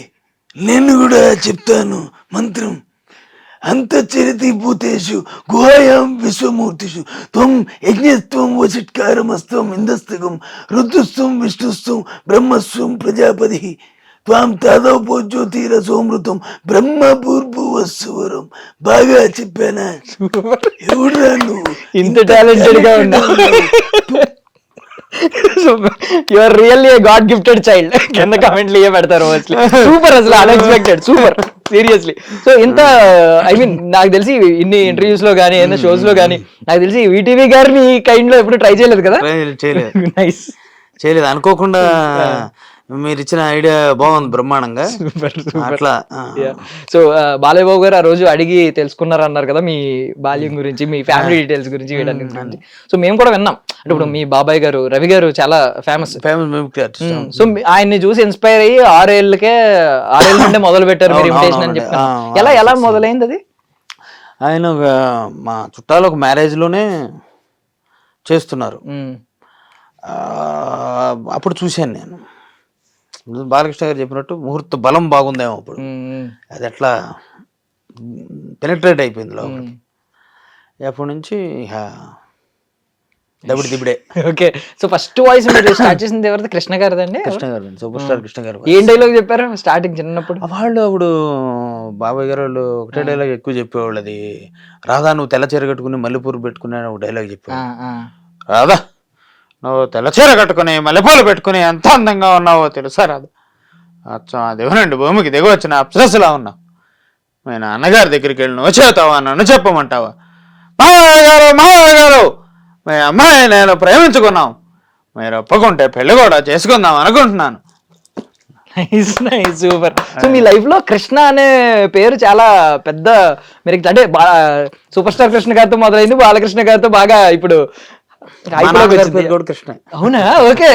నేను కూడా చెప్తాను మంత్రం. అంతఃచరితి భూతేషు గుహాయాం విశ్వమూర్తిషు త్వం యజ్ఞస్త్వం వసిట్కారమస్త్వం ఇందస్తకం రుద్రుస్త్వం విష్ణుస్త్వం బ్రహ్మస్త్వం ప్రజాపతి త్వాం తాదవ పోజ్యోతిరసోమృతం బ్రహ్మ భూర్భువస్సువరం. బాగా చెప్పానా? ఎవడురా నువ్వు ఇంత టాలెంటెడ్ గా ఉన్నా? You are really god gifted child. కింద కామెంట్లు ఏ పెడతారు సూపర్, అసలు అన్ఎక్స్పెక్టెడ్, సూపర్ సీరియస్లీ. సో ఇంత ఐ మీన్ నాకు తెలిసి ఇన్ని ఇంటర్వ్యూస్ లో కానీ ఏదైనా షోస్ లో కానీ నాకు తెలిసి వీటీవీ గారిని ఈ కైండ్ లో ఎప్పుడు ట్రై చేయలేదు కదా? నైస్, చేయలేదు. అనుకోకుండా మీరు ఇచ్చిన ఐడియా బాగుంది, బ్రహ్మాండంగా. అట్లా సో బాలయ్య బాబు గారు ఆ రోజు అడిగి తెలుసుకున్నారు అన్నారు కదా మీ బాల్యం గురించి, మీ ఫ్యామిలీ డీటెయిల్స్ గురించి, వీటన్నిటి గురించి. సో మేము కూడా విన్నాం. అంటే ఇప్పుడు మీ బాబాయ్ గారు రవి గారు చాలా ఫేమస్. సో ఆయన్ని చూసి ఇన్స్పైర్ అయ్యి 6 ఏళ్ళ నుండే మొదలు పెట్టారు మీరు ఇమిటేషన్ అని చెప్పారు. ఎలా మొదలైంది అది? ఆయన మా చుట్టాలు ఒక మ్యారేజ్ లోనే చేస్తున్నారు. అప్పుడు చూశాను నేను. బాలకృష్ణ గారు చెప్పినట్టు ముహూర్త బలం బాగుందేమో అప్పుడు. అది ఎట్లా పెనట్రేట్ అయిపోయింది లోపల. అప్పటి నుంచి దబిడి దిబిడే. ఓకే. సో ఫస్ట్ వాయిస్ మీరు స్టార్ట్ చేసింది ఎవరిది? కృష్ణ గారిదండి? కృష్ణ గారు, సూపర్ స్టార్ కృష్ణ గారు. ఏం డైలాగ్ చెప్పారు స్టార్టింగ్ చిన్నప్పుడు? వాళ్ళు అప్పుడు బాబాయ్ గారు వాళ్ళు ఒకటే డైలాగ్ ఎక్కువ చెప్పేవాళ్ళు. అది రాధా నువ్వు తెల్ల చీర కట్టుకుని మల్లెపూరు పెట్టుకుని ఒక డైలాగ్ చెప్పావు. రాధా నువ్వు తెల్ల చీర కట్టుకుని మల్లెపూలు పెట్టుకుని ఎంత అందంగా ఉన్నావో తెలుసా రాధా? అచ్చా అదేమోనండి, భూమికి దిగి వచ్చిన అప్సరస్సులా ఉన్నావు. మీ నాన్నగారి దగ్గరికి వెళ్ళి నువ్వు చేతావా, నన్ను చెప్పమంటావా? మామయ్య గారు మీ అమ్మాయి నేను ప్రేమించుకున్నాం, మీరు ఒప్పుకుంటే పెళ్లి కూడా చేసుకుందాం అనుకుంటున్నాను. సూపర్. సో మీ లైఫ్ లో కృష్ణ అనే పేరు చాలా పెద్ద మీరు అంటే సూపర్ స్టార్ కృష్ణ గారితో మొదలైంది, బాలకృష్ణ గారితో బాగా ఇప్పుడు కృష్ణ. అవునా? ఓకే.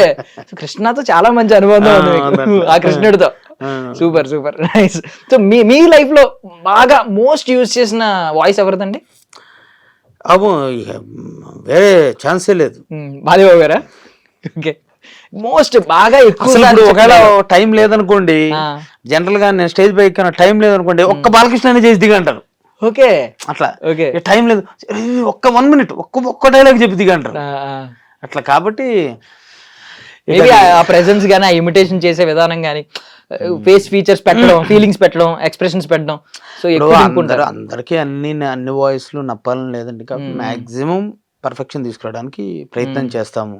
కృష్ణతో చాలా మంచి అనుబంధం ఉంది ఆ కృష్ణుడితో. Super super nice. సో మీ లైఫ్ లో బాగా మోస్ట్ యూజ్ చేసిన వాయిస్ ఎవరిదండి? అబ్బో వేరే ఛాన్సే లేదు. బాలయ్య గారా? ఓకే. మోస్ట్ బాగా ఎక్కువ ఒకవేళ టైం లేదనుకోండి, జనరల్ గా నేను స్టేజ్ పై టైం లేదనుకోండి, ఒక్క బాలకృష్ణ చేసి దిగంటారు. ఓకే. అట్లా టైం లేదు, ఒక్క 1 minute ఒక్క డైలాగ్ చెప్పి దిగంటారు అట్లా. కాబట్టి ఆ ప్రెజెన్స్ గానీ, ఆ ఇమిటేషన్ చేసే విధానం గానీ, ఫేస్ ఫీచర్స్ పెట్టడం, ఫీలింగ్స్ పెట్టడం, ఎక్స్ప్రెషన్స్ పెట్టడం. సో అందరికీ అన్ని వాయిస్లు నప్పాలని లేదండి. కాబట్టి మాక్సిమం పర్ఫెక్షన్ తీసుకురావడానికి ప్రయత్నం చేస్తాము.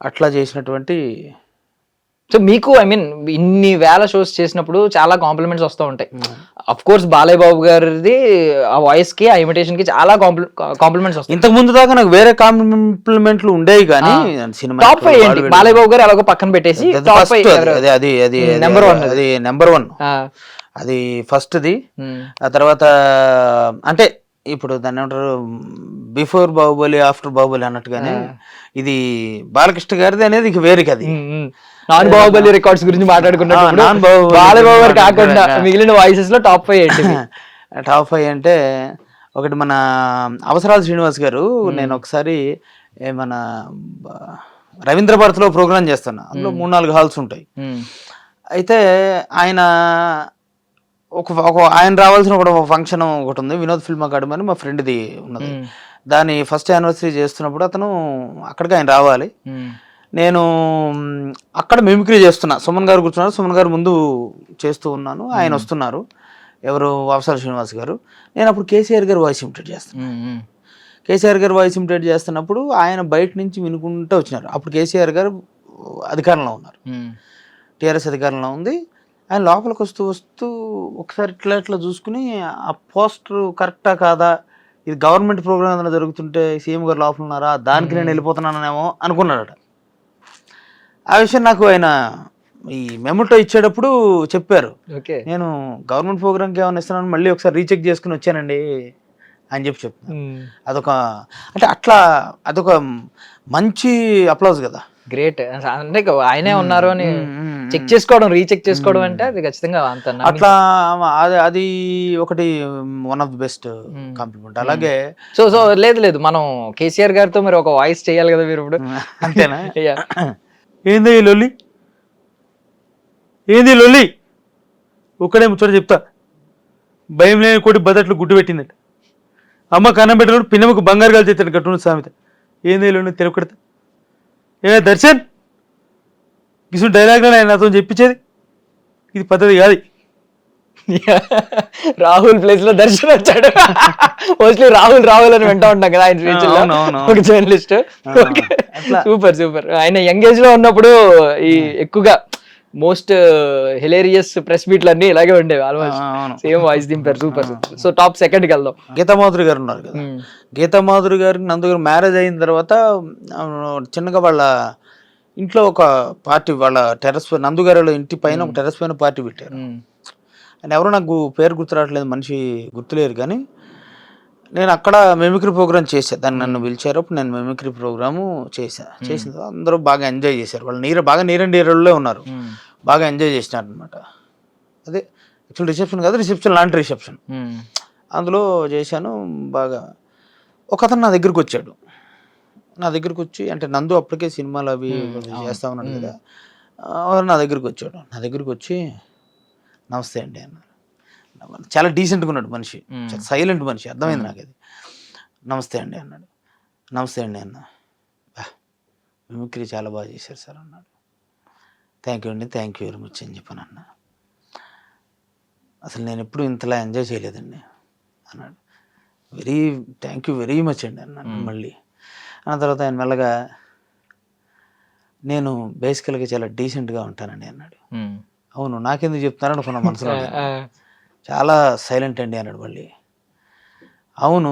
అట్లా చేసినటువంటి. సో మీకు ఐ మీన్ ఇన్ని వేల షోస్ చేసినప్పుడు చాలా కాంప్లిమెంట్స్ వస్తూ ఉంటాయి. అఫ్ కోర్స్ బాలయ్య బాబు గారిది ఆ వాయిస్ కి, ఆ ఇమిటేషన్ కి చాలా కాంప్లిమెంట్స్ వస్తాయి. ఇంతకు ముందు దాకా నాకు వేరే కాంప్లిమెంట్లు ఉండేవి కానీ సినిమా టాప్ 5 ఏంటి? బాలయ్య బాబు గారు ఎలాగో పక్కన పెట్టేసి టాప్ 5 అది నెంబర్ 1 అది ఫస్ట్ది. ఆ తర్వాత అంటే ఇప్పుడు దాన్ని ఏమంటారు, బిఫోర్ బాహుబలి ఆఫ్టర్ బాహుబలి అన్నట్టుగానే ఇది బాలకృష్ణ గారిది అనేది ఇక వేరేకి. అది నాన్ బాహుబలి రికార్డ్స్ గురించి మాట్లాడుకున్నప్పుడు బాలయ్య బాబు గారు కాకుండా మిగిలిన వాయిసెస్ లో టాప్ 5 ఏంటి? టాప్ 5 అంటే ఒకటి మన అవసరాల శ్రీనివాస్ గారు. నేను ఒకసారి మన రవీంద్ర భారతిలో ప్రోగ్రామ్ చేస్తున్నా. అందులో 3-4 హాల్స్ ఉంటాయి. అయితే ఆయన ఆయన రావాల్సిన ఒక ఫంక్షన్ ఒకటి ఉంది, వినోద్ ఫిల్మ్ అకాడమీ అని మా ఫ్రెండ్ది ఉన్నది. దాని ఫస్ట్ యానివర్సరీ చేస్తున్నప్పుడు అతను అక్కడికి ఆయన రావాలి. నేను అక్కడ మిమిక్రీ చేస్తున్నా, సుమన్ గారు కూర్చున్నారు, సుమన్ గారు ముందు చేస్తూ ఉన్నాను, ఆయన వస్తున్నారు, ఎవరు వావసాల శ్రీనివాస్ గారు. నేను అప్పుడు కేసీఆర్ గారు వాయిస్ ఇమిటేట్ చేస్తున్నాను. కేసీఆర్ గారు వాయిస్ ఇమిటేట్ చేస్తున్నప్పుడు ఆయన బయట నుంచి వినుకుంటూ వచ్చినారు. అప్పుడు కేసీఆర్ గారు అధికారంలో ఉన్నారు, టీఆర్ఎస్ అధికారంలో ఉంది. ఆయన లోపలికి వస్తూ వస్తూ ఒకసారి ఇట్లా చూసుకుని ఆ పోస్టర్ కరెక్టా కాదా, ఇది గవర్నమెంట్ ప్రోగ్రామ్ ఏదైనా జరుగుతుంటే సీఎం గారు లోపల ఉన్నారా, దానికి నేను వెళ్ళిపోతున్నానేమో అనుకున్నాడట. ఆ విషయం నాకు ఆయన ఈ మెమోటో ఇచ్చేటప్పుడు చెప్పారు. నేను గవర్నమెంట్ ప్రోగ్రామ్కి ఏమైనా ఇస్తున్నాను, మళ్ళీ ఒకసారి రీచెక్ చేసుకుని వచ్చానండి అని చెప్తాను. అదొక అంటే అట్లా అదొక మంచి అప్లాజ్ కదా. గ్రేట్. అంటే ఆయనే ఉన్నారు అని చెక్ చేసుకోవడం, రీచెక్ చేసుకోవడం అంటే అది ఖచ్చితంగా అంత అట్లా అది ఒకటి one of the best compliment. అలాగే సో లేదు మనం కేసీఆర్ గారితో మీరు ఒక వాయిస్ చేయాలి కదా మీరు ఇప్పుడు. అంతేనా? ఏంది లొల్లి, ఏంది లొల్లి, ఒక్కడే ముచ్చట చెప్తా. భయం లేని కోటి బదట్లు గుడ్డు పెట్టిందట, అమ్మ కన్నం పెట్టినప్పుడు పిన్నమ్మకు బంగారు గాలి చేస్తాడు కట్టున్న సామెత. ఏంది లొల్లి తెరకొడతా, ఏ దర్శన్ గిసు డైలాగ్ ఆయన నాతో చెప్పించేది, ఇది పద్ధతి కాదు. రాహుల్ ప్లేస్ లో దర్శన్ వచ్చాడు. మోస్ట్లీ రాహుల్ అని వింటా ఉంటాం కదా ఆయన స్పీచ్ లో, ఒక జర్నలిస్ట్. సూపర్. ఆయన యంగ్ ఏజ్ లో ఉన్నప్పుడు ఈ ఎక్కువగా మోస్ట్ హిలేరియస్ ప్రెస్ మీట్లు అన్ని ఇలాగే ఉండేవి, ఆల్మోస్ట్ సేమ్ వాయిస్ దింపారు. సూపర్. సో టాప్ సెకండ్ కి వెళ్దాం. గీతామాధురి గారు ఉన్నారు కదా, గీతామాధురి గారికి నందు గారు మ్యారేజ్ అయిన తర్వాత చిన్నగా వాళ్ళ ఇంట్లో ఒక పార్టీ, వాళ్ళ టెర్రస్ నందు గారి ఇంటి పైన ఒక టెర్రస్ పైన పార్టీ పెట్టారు. ఆయన ఎవరో నాకు పేరు గుర్తురావట్లేదు, మనిషి గుర్తులేరు, కానీ నేను అక్కడ మెమిక్రీ ప్రోగ్రామ్ చేశాను. దాన్ని నన్ను పిలిచారు, అప్పుడు నేను మెమిక్రీ ప్రోగ్రాము చేసిన అందరూ బాగా ఎంజాయ్ చేశారు. వాళ్ళు బాగా నీరండి ఏరియాలో ఉన్నారు, బాగా ఎంజాయ్ చేసినారు అనమాట. అదే యాక్చువల్ రిసెప్షన్ కాదు, రిసెప్షన్ లాంటి రిసెప్షన్, అందులో చేశాను బాగా. ఒక అతను నా దగ్గరికి వచ్చాడు, నా దగ్గరికి వచ్చి, అంటే నందు అప్పటికే సినిమాలు అవి చేస్తా ఉన్నాడు కదా, నా దగ్గరికి వచ్చి నమస్తే అండి అన్నారు. చాలా డీసెంట్గా ఉన్నాడు మనిషి, చాలా సైలెంట్ మనిషి, అర్థమైంది నాకు అది. నమస్తే అండి అన్నాడు. నమస్తే అండి అన్న, మిమిక్రీ చాలా బాగా చేశారు సార్ అన్నాడు. థ్యాంక్ యూ అండి, థ్యాంక్ యూ వెరీ మచ్ అని చెప్పాను అన్న. అసలు నేను ఎప్పుడు ఇంతలా ఎంజాయ్ చేయలేదండి అన్నాడు. థ్యాంక్ యూ వెరీ మచ్ అండి అన్నాడు. మళ్ళీ అన్న తర్వాత ఆయన మెల్లగా, నేను బేసికల్గా చాలా డీసెంట్గా ఉంటానండి అన్నాడు. అవును, నాకెందుకు చెప్తున్నాను అనుకున్నా మనసులో, చాలా సైలెంట్ అండి అన్నాడు. మళ్ళీ అవును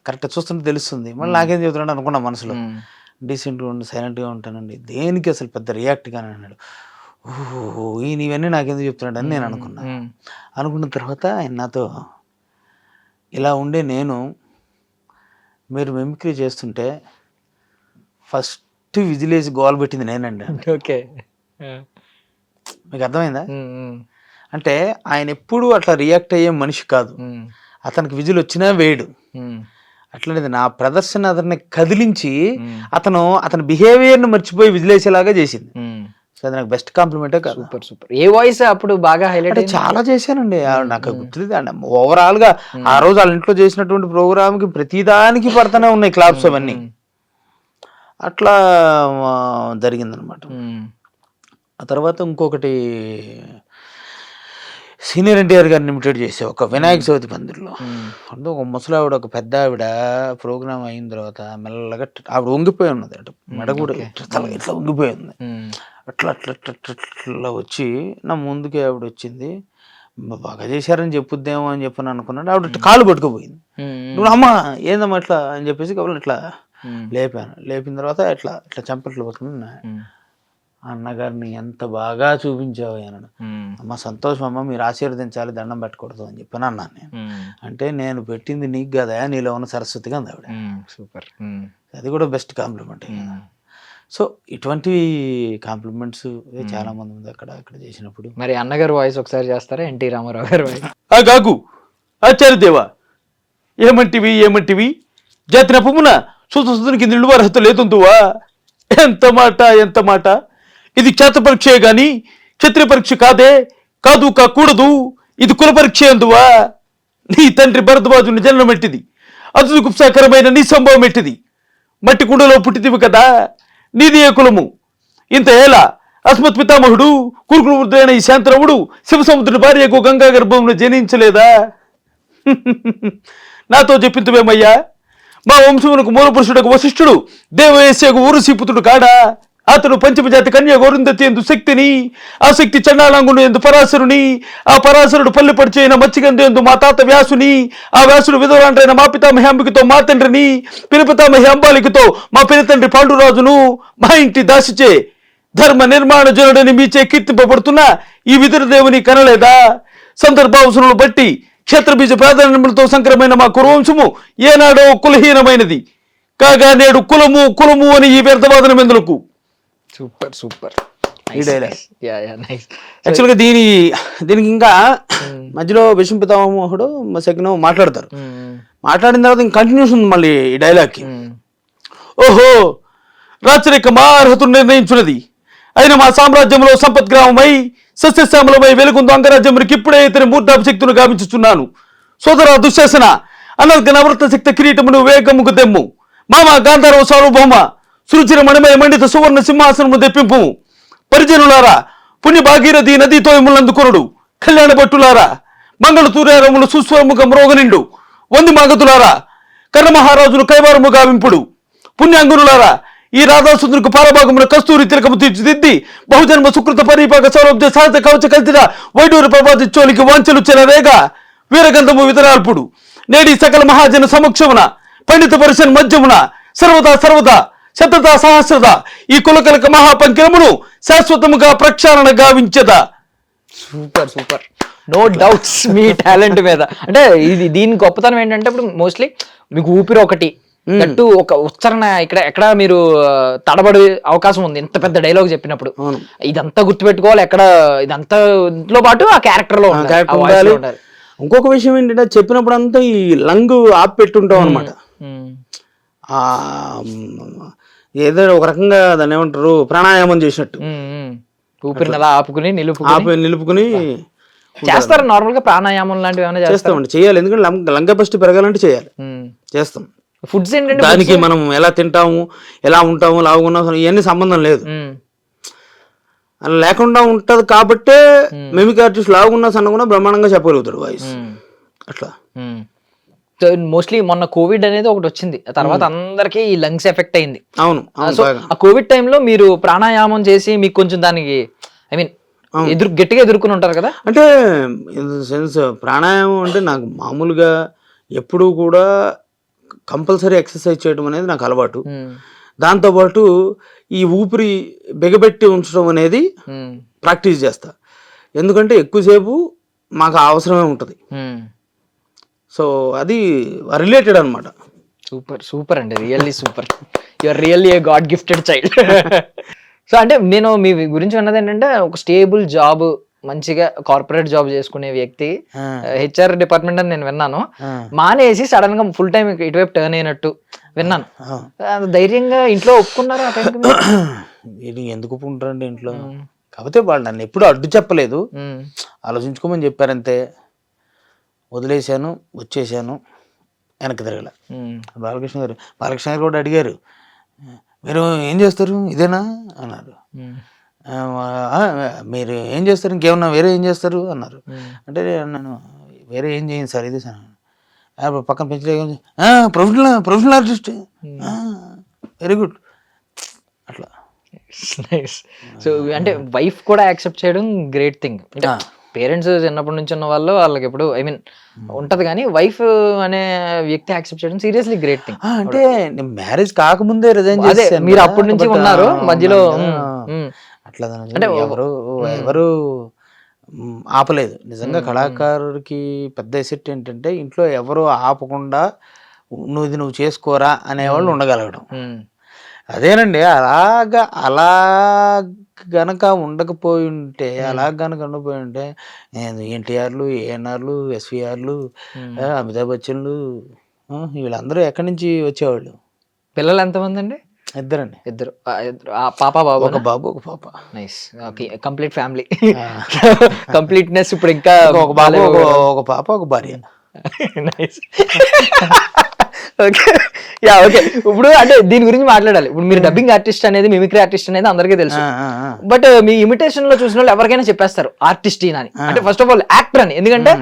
కరెక్ట్, చూస్తుంటే తెలుస్తుంది, మళ్ళీ నాకేం చెబుతున్నాడు అనుకున్నా మనసులో. డీసెంట్గా ఉండి సైలెంట్గా ఉంటానండి, దేనికి అసలు పెద్ద రియాక్ట్ కానీ అన్నాడు. ఓహో ఈయన ఇవన్నీ నాకెందుకు చెప్తున్నాడు అని నేను అనుకున్న తర్వాత ఆయన నాతో, ఇలా ఉండే నేను మీరు మిమిక్రీ చేస్తుంటే ఫస్ట్ విజిలేసి గోల్ పెట్టింది నేనండి. ఓకే, మీకు అర్థమైందా? అంటే ఆయన ఎప్పుడు అట్లా రియాక్ట్ అయ్యే మనిషి కాదు, అతనికి విజిల్ వచ్చినా వేయడు. అట్లనేది నా ప్రదర్శన అతన్ని కదిలించి అతని బిహేవియర్ని మర్చిపోయి విజిలేసేలాగా చేసింది. సో అది నాకు బెస్ట్ కాంప్లిమెంటే కాదు. సూపర్. ఏ వాయిస్ అప్పుడు బాగా హైలైట్? చాలా చేశానండి, నాకు గుర్తుంది. ఓవరాల్ గా ఆ రోజు వాళ్ళ ఇంట్లో చేసినటువంటి ప్రోగ్రామ్ కి ప్రతిదానికి పడుతూనే ఉన్నాయి క్లాప్స్ అవన్నీ, అట్లా జరిగిందనమాట. ఆ తర్వాత ఇంకొకటి సీనియర్ ఎన్టీఆర్ గారిని ఇమిటేట్ చేసే ఒక వినాయక చవితి పందిరిలో, అంటే ఒక ముసలావిడ, ఒక పెద్ద ఆవిడ ప్రోగ్రామ్ అయిన తర్వాత మెల్లగా ఆవిడ వంగిపోయి ఉన్నది, అంటే మెడ కూడా ఇట్లా వంగిపోయి ఉంది. అట్లా వచ్చి నా ముందుకి ఆవిడ వచ్చింది. బాగా చేశారని చెప్పుద్దేమో అని చెప్పని అనుకున్నాడు. ఆవిడ కాళ్ళు పట్టుకుపోయింది. నువ్వు అమ్మ ఏందమ్మా ఇట్లా అని చెప్పేసి కాబట్టి ఇట్లా లేపాను. లేపిన తర్వాత ఇట్లా చంపట్లు పట్టుకుని, అన్నగారిని ఎంత బాగా చూపించావు అన్నాడు. అమ్మ సంతోషం అమ్మ, మీరు ఆశీర్వదించాలి, దండం పెట్టకూడదు అని చెప్పాను అన్నాను నేను. అంటే నేను పెట్టింది నీకు కదా, నీలో ఉన్న సరస్వతిగా ఉంది ఆవిడ. సూపర్. అది కూడా బెస్ట్ కాంప్లిమెంట్. సో ఇటువంటి కాంప్లిమెంట్స్ చాలా మంది ఉంది అక్కడ చేసినప్పుడు. మరి అన్నగారు వాయిస్ ఒకసారి చేస్తారా, ఎన్టీ రామారావు గారు వాయిస్? కాకు ఆచార్యదేవా, ఏమంటివి జాతిన పుమ్మున సుతునికి నిండు అర్హత లేతుందువా? ఎంత మాట, ఇది క్షేత్ర పరీక్షే గాని క్షత్రియ పరీక్ష కాకూడదు, ఇది కుల పరీక్ష అందువా? నీ తండ్రి భరద్వాజుని జన్మమెట్టిది, అతి కుప్సాకరమైన నీ సంభవం ఎట్టిది? మట్టి కుండలో పుట్టితివి కదా, నీది ఏ కులము? ఇంత ఏలా అస్మత్ పితామహుడు కురుకులు వృద్ధుడైన ఈ శాంతరవుడు శివసముద్రుని భార్యకు గంగా గర్భంలో జనించలేదా? నాతో చెప్పింతువేమయ్యా? మా వంశమునకు మూలపురుషుడకు వశిష్ఠుడు దేవయేశకు ఊరుసీపుతుడు కాడా? అతడు పంచమజాతి కన్య గోరుందతి ఎందు శక్తిని, ఆ శక్తి చండాలంగును ఎందు పరాశరుని, ఆ పరాశరుడు పల్లి పరిచైన మచ్చిగందు ఎందు మా తాత వ్యాసుని, ఆ వ్యాసుడు విధవరాంటైన మా పితామహి అంబికతో మా తండ్రిని, పినపితామహి అంబాలికతో మా పినతండ్రి పాండురాజును, మా ఇంటి దాసిచే ధర్మ నిర్మాణ జనుడని మీచే కీర్తింపబడుతున్న ఈ విదురదేవుని కనలేదా? సందర్భావసరములు బట్టి క్షేత్రబీజ ప్రాధాన్యములతో సంక్రమైన మా కురువంశము ఏనాడో కులహీనమైనది కాగా నేడు కులము కులము అని ఈ వ్యర్థవాదనం ఎందులకు? Super super. ఈ డైలాగ్ నైస్. యాక్చువల్గా దీనికి ఇంకా మధ్యలో విష్ణు పితామహుడు శకునం మాట్లాడతారు. మాట్లాడిన తర్వాత ఇంకా కంటిన్యూస్ ఉంది మళ్ళీ ఈ డైలాగ్కి. ఓహో, రాచరిక మా అర్హతను నిర్ణయించున్నది. అయిన మా సామ్రాజ్యంలో సంపద్గ్రామమై సస్యశ్యామలమై వెలుగుందు అంగరాజ్యమునికి ఇప్పుడే ఇతని మూర్ధాభిశక్తులు గావించుచున్నాను. సోదర దుశ్శాసన, అనర్గ నవరత్న శక్త కిరీటమును వేగముకు తెమ్ము. మామ గాంధర్వ సార్వభౌమ సురుచిర మణిమయ మండిత సువర్ణ సింహాసనము తెప్పింపు. పరిజనులారా, పుణ్య భాగీరథి నదీతో ఎములందుకొనుడు. కళ్యాణ భట్టులారా, మంగళ తూర్యారములు సుస్వరముగా మ్రోగనిండు. వంది మాగతులారా, కర్ణమహారాజును కైవారము గావింపుడు. పుణ్యాంగునులారా, ఈ రాధాసుందరికి పారభాగమున కస్తూరి తిలకము తీర్చిదిద్ది బహుజన్మ సుకృత పరిపాక సౌరభ్య సహజ కవచ కల్తిన వైడూరి ప్రభాతి చోలికి వాంచలు చెలరేగా వీరగంధము వితరాల్పుడు. నేడి సకల మహాజన సమక్షమున పండిత పరిషన్ మధ్యమున సర్వదా శతదా సహస్రద ఈ కులకలక మహాపంకిరమును శాశ్వతముగా ప్రక్షాళన గావించదా. Super super. నో డౌట్స్ మీ టాలెంట్ మీద. అంటే ఇది దీని గొప్పతనం ఏంటంటే ఇప్పుడు మోస్ట్లీ మీకు ఊపిరి ఒకటి దట్టు ఒక ఉచ్చారణ ఇక్కడ ఎక్కడ మీరు తడబడే అవకాశం ఉంది ఇంత పెద్ద డైలాగ్ చెప్పినప్పుడు. ఇదంతా గుర్తుపెట్టుకోవాలి, ఎక్కడ ఇదంతా ఇంట్లో పాటు ఆ క్యారెక్టర్ లో ఉండాలి. ఇంకొక విషయం ఏంటంటే చెప్పినప్పుడు అంతా ఈ లంగ్ ఆపి పెట్టుంటాం అనమాట. ఏదో ఒక రకంగా దాన్ని ఏమంటారు, ప్రాణాయామం చేసినట్టు ఊపిరిని అలా ఆపుకుని నిలుపుకుని చేస్తారు. నార్మల్ గా ప్రాణాయామం లాంటివి ఏమైనా చేస్తామండి, చేయాలి. ఎందుకంటే లంగ్ కెపాసిటీ పెరగాలంటే చేయాలి, చేస్తాం. ఫుడ్స్ ఏంటంటే దానికి మనం ఎలా తింటాము, ఎలా ఉంటాము, లావుకున్నాం, ఇవన్నీ సంబంధం లేదు. అలా లేకుండా ఉంటది కాబట్టే మిమిక్ ఆర్టిస్ట్ లావుకున్నా సన్నగున్నా బ్రహ్మాండంగా చెప్పగలుగుతాడు వాయిస్ అట్లా. మోస్ట్లీ మొన్న కోవిడ్ అనేది ఒకటి వచ్చింది, తర్వాత అందరికి ఈ లంగ్స్ ఎఫెక్ట్ అయింది. అవును. సో ఆ కోవిడ్ టైంలో మీరు ప్రాణాయామం చేసి మీకు కొంచెం దానికి ఐ మీన్ గట్టిగా ఎదుర్కొని ఉంటారు కదా. అంటే ఇన్ ద సెన్స్ ప్రాణాయామం అంటే నాకు మామూలుగా ఎప్పుడూ కూడా కంపల్సరీ ఎక్సర్సైజ్ చేయడం అనేది నాకు అలవాటు. దాంతోపాటు ఈ ఊపిరి బిగబెట్టి ఉంచడం అనేది ప్రాక్టీస్ చేస్తా. ఎందుకంటే ఎక్కువసేపు మాకు అవసరమే ఉంటుంది. సో అది రిలేటెడ్ అనమాట. సూపర్ సూపర్ అండి, really super. You are really a god gifted child. So అంటే నేను మీ గురించి విన్నది ఏంటంటే ఒక స్టేబుల్ జాబ్, మంచిగా కార్పొరేట్ జాబ్ చేసుకునే వ్యక్తి, హెచ్ఆర్ డిపార్ట్మెంట్ అని నేను విన్నాను. మానేసి సడన్ గా ఫుల్ టైం ఇటువైపు టర్న్ అయినట్టు విన్నాను. ధైర్యంగా ఇంట్లో ఒప్పుకున్నారు ఆ టైంకి? ఎందుకు ఒప్పుకుంటారండి ఇంట్లో? కాకపోతే వాళ్ళు నన్ను ఎప్పుడు అడ్డు చెప్పలేదు, ఆలోచించుకోమని చెప్పారంతే. వదిలేశాను, వచ్చేసాను, వెనక్కి తిరగల. బాలకృష్ణ గారు కూడా అడిగారు, మీరు ఏం చేస్తారు ఇదేనా అన్నారు. మీరు ఏం చేస్తారు, ఇంకేమన్నా వేరే ఏం చేస్తారు అన్నారు. అంటే నేను వేరే ఏం చేయను సార్, ఇదే సార్. పక్కన పెంచలే, ప్రొఫెషనల్ ఆర్టిస్ట్, వెరీ గుడ్ అట్లా. సో అంటే వైఫ్ కూడా యాక్సెప్ట్ చేయడం గ్రేట్ థింగ్. అంటే పేరెంట్స్ చిన్నప్పటి నుంచి ఉన్న వాళ్ళు వాళ్ళకి ఎప్పుడు ఐ మీన్ ఉంటది, కానీ వైఫ్ అనే వ్యక్తి యాక్సెప్ట్ చేయడం సీరియస్లీ గ్రేట్ థింగ్. అంటే మ్యారేజ్ కాకముందే రిజైన్ చేశాను. మీరు అప్పటి నుంచి ఉన్నారు మధ్యలో అట్లా అంటే ఎవరు ఆపలేదు. నిజంగా కళాకారుడికి పెద్ద ఎసెట్ ఏంటంటే ఇంట్లో ఎవరు ఆపకుండా నువ్వు చేసుకోరా అనేవాళ్ళు ఉండగలగడం. అదేనండి, అలా గనక ఉండకపోయి ఉంటే, ఎన్టీఆర్లు, ఏఎన్ఆర్లు, ఎస్విఆర్లు, అమితాబ్ బచ్చన్లు వీళ్ళందరూ ఎక్కడి నుంచి వచ్చేవాళ్ళు. పిల్లలు ఎంతమంది అండి? ఇద్దరండి. ఇద్దరు పాప బాబు? ఒక బాబు, ఒక పాప. Nice, complete family, completeness. ఇప్పుడు ఇంకా ఒక బాబు, ఒక పాప, ఒక భార్య. నైస్. Okay yeah okay. ఇప్పుడు అంటే దీని గురించి మాట్లాడాలి. ఇప్పుడు మీరు డబ్బింగ్ ఆర్టిస్ట్ అనేది, మిమిక్రీ ఆర్టిస్ట్ అనేది అందరికీ తెలుసు. బట్ మీ ఇమిటేషన్ లో చూసిన వాళ్ళు ఎవరికైనా చెప్పేస్తారు ఆర్టిస్ట్ అని. అంటే ఫస్ట్ ఆఫ్ ఆల్ యాక్టర్ అని. ఎందుకంటే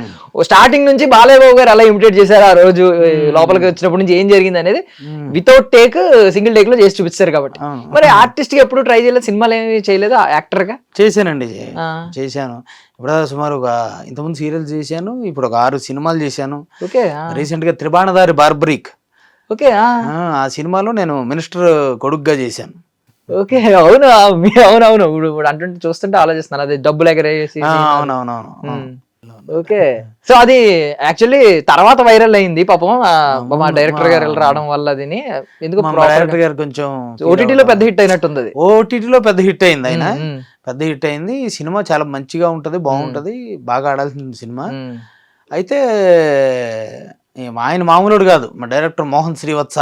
స్టార్టింగ్ నుంచి బాలయ్యబాబు గారు అలా ఇమిటేట్ చేశారు ఆ రోజు లోపలికి వచ్చినప్పటి నుంచి ఏం జరిగింది అనేది వితౌట్ టేక్ సింగిల్ టేక్ లో చేసి చూపిస్తారు కాబట్టి. మరి ఆర్టిస్ట్ గా ఎప్పుడు ట్రై చేయలేదు, సినిమాలు ఏమి చేయలేదు యాక్టర్ గా? చేశానండి, చేశాను. ఇప్పుడు సుమారు ఒక ఇంతకుముందు సీరియల్స్ చేశాను, ఇప్పుడు ఒక 6 సినిమాలు చేశాను. ఓకే. రీసెంట్ గా త్రిబాణదారి బార్బరిక్, ఓకే. ఆ సినిమాలో నేను మినిస్టర్ కొడుకుగా చేశాను. ఓకే. అవును అవునవును. ఇప్పుడు అంటుంటే చూస్తుంటే ఆలోచిస్తున్నాను, అది డబ్బులు ఎగరేసి. అవునవునవును. ఓకే. సో అది యాక్చువల్లీ తర్వాత వైరల్ అయింది పాపం, మా డైరెక్టర్ గారు రావడం వల్ల. అది ఎందుకు డైరెక్టర్ గారు కొంచెం ఓటీటీలో పెద్ద హిట్ అయినట్టుంది. ఓటీటీలో పెద్ద హిట్ అయింది, ఆయన పెద్ద హిట్ అయింది. ఈ సినిమా చాలా మంచిగా ఉంటది, బాగుంటది, బాగా ఆడాల్సిన సినిమా. అయితే ఆయన మామూలుడు కాదు, మా డైరెక్టర్ మోహన్ శ్రీవత్స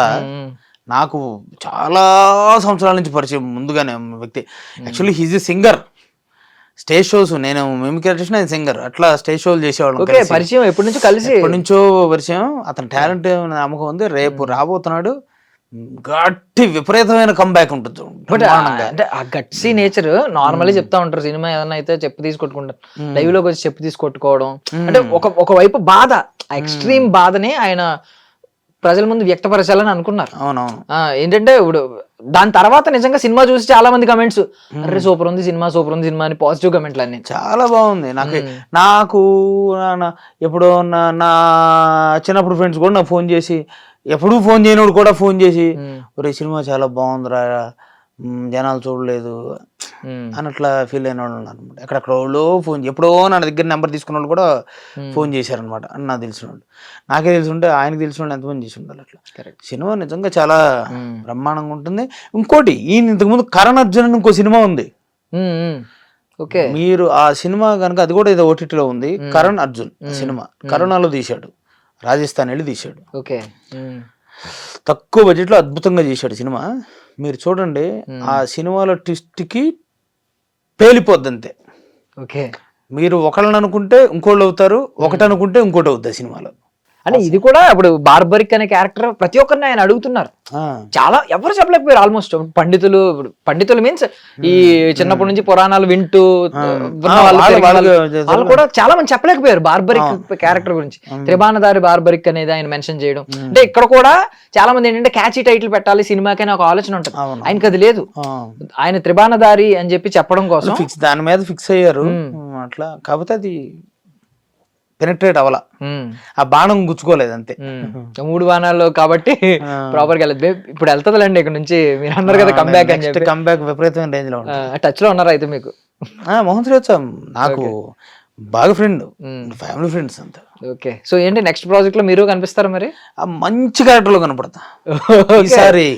నాకు చాలా సంవత్సరాల నుంచి పరిచయం ముందుగానే వ్యక్తి. Actually he's a singer, stage shows, నేను మిమిక్రీ ఆర్టిస్ట్, ఆయన సింగర్, అట్లా స్టేజ్ షోలు చేసేవాళ్ళం. పరిచయం ఎప్పటి నుంచో కలిసి, ఎప్పటి నుంచో పరిచయం. అతని టాలెంట్ నమ్మకం ఉంది. రేపు రాబోతున్నాడు, గట్టి విపరీతమైన కంబ్యాక్ ఉంటుంది. అంటే ఆ గట్సీ నేచర్ నార్మల్లీ చెప్తా ఉంటారు, సినిమా ఏదైనా అయితే చెప్పు తీసుకొట్టుకుంటారు, లైవ్ లోకి వచ్చి చెప్పు తీసుకొట్టుకోవడం. అంటే ఒకవైపు బాధ, ఆ ఎక్స్ట్రీమ్ బాధని ఆయన ప్రజల ముందు వ్యక్తపరచాలని అనుకున్నారు. అవునవును. ఏంటంటే ఇప్పుడు దాని తర్వాత నిజంగా సినిమా చూసి చాలా మంది కమెంట్స్, అరే సూపర్ ఉంది సినిమా, సూపర్ ఉంది సినిమా అని పాజిటివ్ కమెంట్లు అన్ని. చాలా బాగుంది. నాకు ఎప్పుడో నా చిన్నప్పుడు ఫ్రెండ్స్ కూడా నాకు ఫోన్ చేసి, ఎప్పుడూ ఫోన్ చేయనోడు కూడా ఫోన్ చేసి, ఒరే సినిమా చాలా బాగుందిరా, జనాలు చూడలేదు అని అట్లా ఫీల్ అయిన వాళ్ళు ఉన్నారు అనమాట. ఎక్కడెక్కడో ఫోన్, ఎప్పుడో నా దగ్గర నెంబర్ తీసుకున్న వాళ్ళు కూడా ఫోన్ చేశారనమాట. అని నాకు తెలిసిన వాళ్ళు, నాకే తెలిసి ఉంటే ఆయనకి తెలిసిన వాళ్ళు ఎంతమంది చేసి ఉండాలి. అట్లా సినిమా నిజంగా చాలా బ్రహ్మాండంగా ఉంటుంది. ఇంకోటి, ఈయన ఇంతకుముందు కరణ్ అర్జున్ ఇంకో సినిమా ఉంది. ఓకే. మీరు ఆ సినిమా కనుక, అది కూడా ఏదో ఓటీటీలో ఉంది, కరణ్ అర్జున్ సినిమా. కరోనాలో తీశాడు, రాజస్థాన్ వెళ్ళి తీశాడు. ఓకే. తక్కువ బడ్జెట్ లో అద్భుతంగా చేశాడు సినిమా. మీరు చూడండి, ఆ సినిమాలో ట్విస్ట్ కి పేలిపోద్ది అంతే. ఓకే. మీరు ఒకళ్ళని అనుకుంటే ఇంకోళ్ళు అవుతారు, ఒకటి అనుకుంటే ఇంకోటి అవుతుంది సినిమాలో. అంటే ఇది కూడా ఇప్పుడు బార్బరిక్ అనే క్యారెక్టర్ ప్రతి ఒక్కరిని ఆయన అడుగుతున్నారు. చాలా ఎవరు చెప్పలేకపోయారు ఆల్మోస్ట్. పండితులు మీన్స్ ఈ చిన్నప్పటి నుంచి పురాణాలు వింటూ వాళ్ళు కూడా చాలా మంది చెప్పలేకపోయారు బార్బరిక్ క్యారెక్టర్ గురించి. త్రిబాణదారి బార్బరిక్ అనేది ఆయన మెన్షన్ చేయడం, అంటే ఇక్కడ కూడా చాలా మంది ఏంటంటే క్యాచీ టైటిల్ పెట్టాలి సినిమాకైనా ఒక ఆలోచన ఉంటుంది, ఆయనకి అది లేదు. ఆయన త్రిబాణదారి అని చెప్పి చెప్పడం కోసం దాని మీద ఫిక్స్ అయ్యారు అట్లా. కాకపోతే అది పెనిట్రేట్ అవ్వాల, ఆ బాణం గుచ్చుకోలేదు అంతే. 3 బాణాలు కాబట్టి ప్రాపర్ గా వెళ్ళదు. ఇప్పుడు వెళ్తుందిలేండి ఇక్కడ నుంచి. మీరు అన్నారు కదా కంబ్యాక్ అని చెప్పి. కంబ్యాక్ విపరీతమైన రేంజ్ లో టచ్ లో ఉన్నారు అయితే మీకు? మోహన్ శ్రీవత్స నాకు బాగా ఫ్రెండ్, ఫ్యామిలీ ఫ్రెండ్స్ అంతా. ఓకే. సో ఏంటి నెక్స్ట్ ప్రాజెక్ట్ లో మీరు కనిపిస్తారా మరి? మంచి క్యారెక్టర్ లో కనపడతా ఈసారి,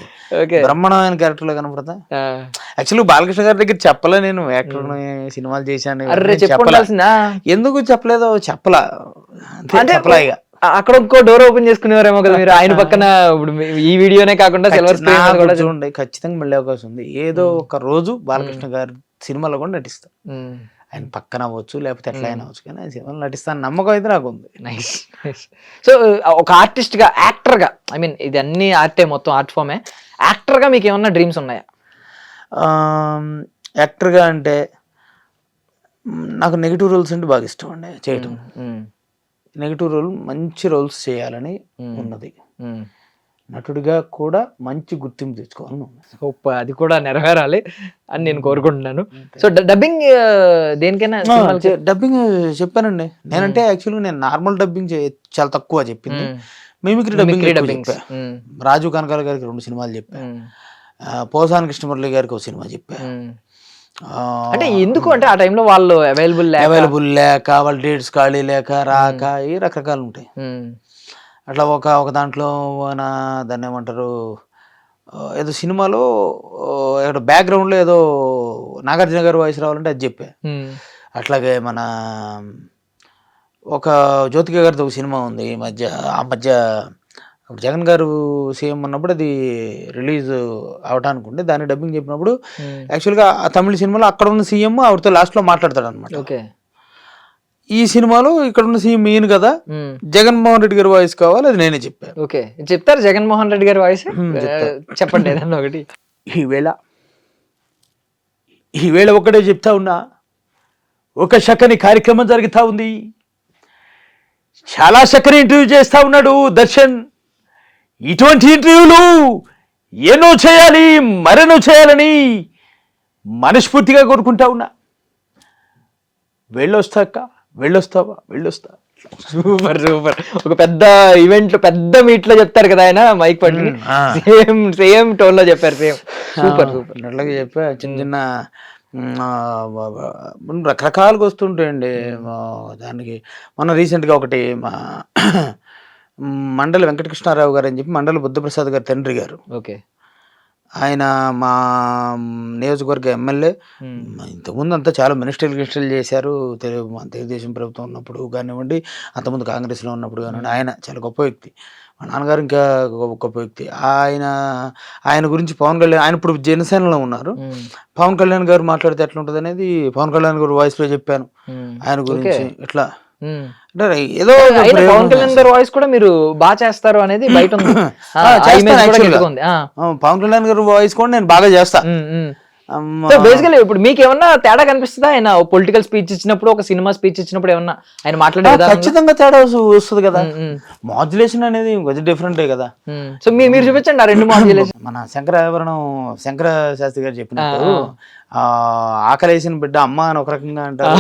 బ్రహ్మాండమైన క్యారెక్టర్ లో కనపడతా. యాక్చువల్లీ బాలకృష్ణ గారి దగ్గర చెప్పలే, నేను యాక్టర్ సినిమాలు చేశాను, ఎందుకు చెప్పలేదో చెప్పలా, చెప్పలా. ఇక అక్కడ ఇంకో డోర్ ఓపెన్ చేసుకునేవారేమో కదా మీరు ఆయన పక్కన. ఇప్పుడు ఈ వీడియోనే కాకుండా సిల్వర్ స్క్రీన్ కూడా చూడండి, ఖచ్చితంగా మళ్ళీ అవకాశం ఉంది. ఏదో ఒక రోజు బాలకృష్ణ గారి సినిమాలో కూడా నటిస్తా. ఆయన పక్కన అవ్వచ్చు, లేకపోతే ఎట్లా అయినా అవ్వచ్చు, కానీ ఆయన సినిమాలో నటిస్తాను నమ్మకం అయితే నాకు ఉంది. నైస్. సో ఒక ఆర్టిస్ట్ గా, యాక్టర్ గా, ఐ మీన్ ఇది అన్ని ఆర్టే, మొత్తం ఆర్ట్ ఫామే. యాక్టర్ గా మీకు ఏమన్నా డ్రీమ్స్ ఉన్నాయా? యాక్టర్ గా అంటే నాకు నెగిటివ్ రోల్స్ అంటే బాగా ఇష్టం అండి చేయటం. నెగిటివ్ రోల్, మంచి రోల్స్ చేయాలని ఉన్నది. నటుడిగా కూడా మంచి గుర్తింపు తెచ్చుకోవాలని ఉంది. అది కూడా నెరవేరాలి అని నేను కోరుకుంటున్నాను. సో డబ్బింగ్ దేనికైనా? డబ్బింగ్ చెప్పానండి నేనంటే. యాక్చువల్గా నేను నార్మల్ డబ్బింగ్ చాలా తక్కువ చెప్పింది, మిమిక్రీ డబ్బింగ్ చెప్పా. రాజు కనకాల గారికి 2 సినిమాలు చెప్పా, పోసాని కృష్ణమురళి గారికి 1 సినిమా చెప్పా. అంటే ఎందుకు అంటే ఆ టైంలో వాళ్ళు అవైలబుల్ లేక, వాళ్ళ డేట్స్ ఖాళీ లేక, రాక, ఈ రకరకాలు ఉంటాయి. అట్లా ఒక దాంట్లో దాన్ని ఏమంటారు, ఏదో సినిమాలో బ్యాక్గ్రౌండ్లో ఏదో నాగార్జున గారి వాయిస్ రావాలంటే అది చెప్పా. అట్లాగే మన ఒక జ్యోతిక గారితో ఒక సినిమా ఉంది ఈ మధ్య, ఆ మధ్య అప్పుడు జగన్ గారు సీఎం ఉన్నప్పుడు అది రిలీజ్ అవడానికి ఉండే, దాన్ని డబ్బింగ్ చెప్పినప్పుడు యాక్చువల్గా ఆ తమిళ సినిమాలో అక్కడ ఉన్న సీఎం ఆవిడతో లాస్ట్లో మాట్లాడతాడు అనమాట. ఈ సినిమాలో ఇక్కడ ఉన్న సీఎం ఈయన కదా, జగన్మోహన్ రెడ్డి గారి వాయిస్ కావాలి, అది నేనే చెప్పాను. ఓకే, చెప్తారు జగన్మోహన్ రెడ్డి గారి వాయిస్? చెప్పండి ఏదన్నా ఒకటి. ఈవేళ ఒకటే చెప్తా ఉన్నా, ఒక చక్కని కార్యక్రమం జరుగుతూ ఉంది. చాలా చక్కని ఇంటర్వ్యూ చేస్తా ఉన్నాడు దర్శన్. ఇటువంటి ఇంటర్వ్యూలు ఎన్నో చేయాలి, మరెన్నో చేయాలని మనస్ఫూర్తిగా కోరుకుంటా ఉన్నా. వెళ్ళొస్తా. Super super. ఒక పెద్ద ఈవెంట్, పెద్ద మీట్ లో చెప్తారు కదా ఆయన, మైక్ పట్టుకుని సేమ్ టోన్ లో చెప్పారు. Super super. అట్లాగే చెప్పా. చిన్న చిన్న రకరకాలుగా వస్తుంటాయండి దానికి. మొన్న రీసెంట్గా ఒకటి మా మండలి వెంకటకృష్ణారావు గారు అని చెప్పి మండలి బుద్ధప్రసాద్ గారి తండ్రి గారు, ఓకే, ఆయన మా నియోజకవర్గ ఎమ్మెల్యే. ఇంతకుముందు అంతా చాలా మినిస్టర్లు చేశారు తెలుగుదేశం ప్రభుత్వం ఉన్నప్పుడు కానివ్వండి, అంతకుముందు కాంగ్రెస్లో ఉన్నప్పుడు కానివ్వండి. ఆయన చాలా గొప్ప వ్యక్తి. మా నాన్నగారు ఇంకా గొప్ప వ్యక్తి. ఆయన గురించి పవన్ కళ్యాణ్, ఆయన ఇప్పుడు జనసేనలో ఉన్నారు. పవన్ కళ్యాణ్ గారు మాట్లాడితే ఎట్లా ఉంటుంది అనేది పవన్ కళ్యాణ్ గారు వాయిస్లో చెప్పాను ఆయన గురించి. ఇట్లా అంటే ఏదో పవన్ కళ్యాణ్ గారి వాయిస్ కూడా మీరు బాగా చేస్తారు అనేది బయట ఉంది. పవన్ కళ్యాణ్ గారి వాయిస్ కూడా నేను బాగా చేస్తా. బేసికలీ ఇప్పుడు మీకు ఏమన్నా తేడా కనిపిస్తుందా? ఆయన పొలిటికల్ స్పీచ్ ఇచ్చినప్పుడు, ఒక సినిమా స్పీచ్ ఇచ్చినప్పుడు ఏమన్నా ఆయన మాట్లాడే ఖచ్చితంగా తేడా వస్తుంది కదా. మాడ్యులేషన్ అనేది కొంచెం డిఫరెంటే కదా. సో మీరు చూపించండి ఆ రెండు మాడ్యులేషన్. మన శంకర శాస్త్రి గారు చెప్పినప్పుడు, ఆకలేసిన బిడ్డ అమ్మ అని ఒక రకంగా అంటారు,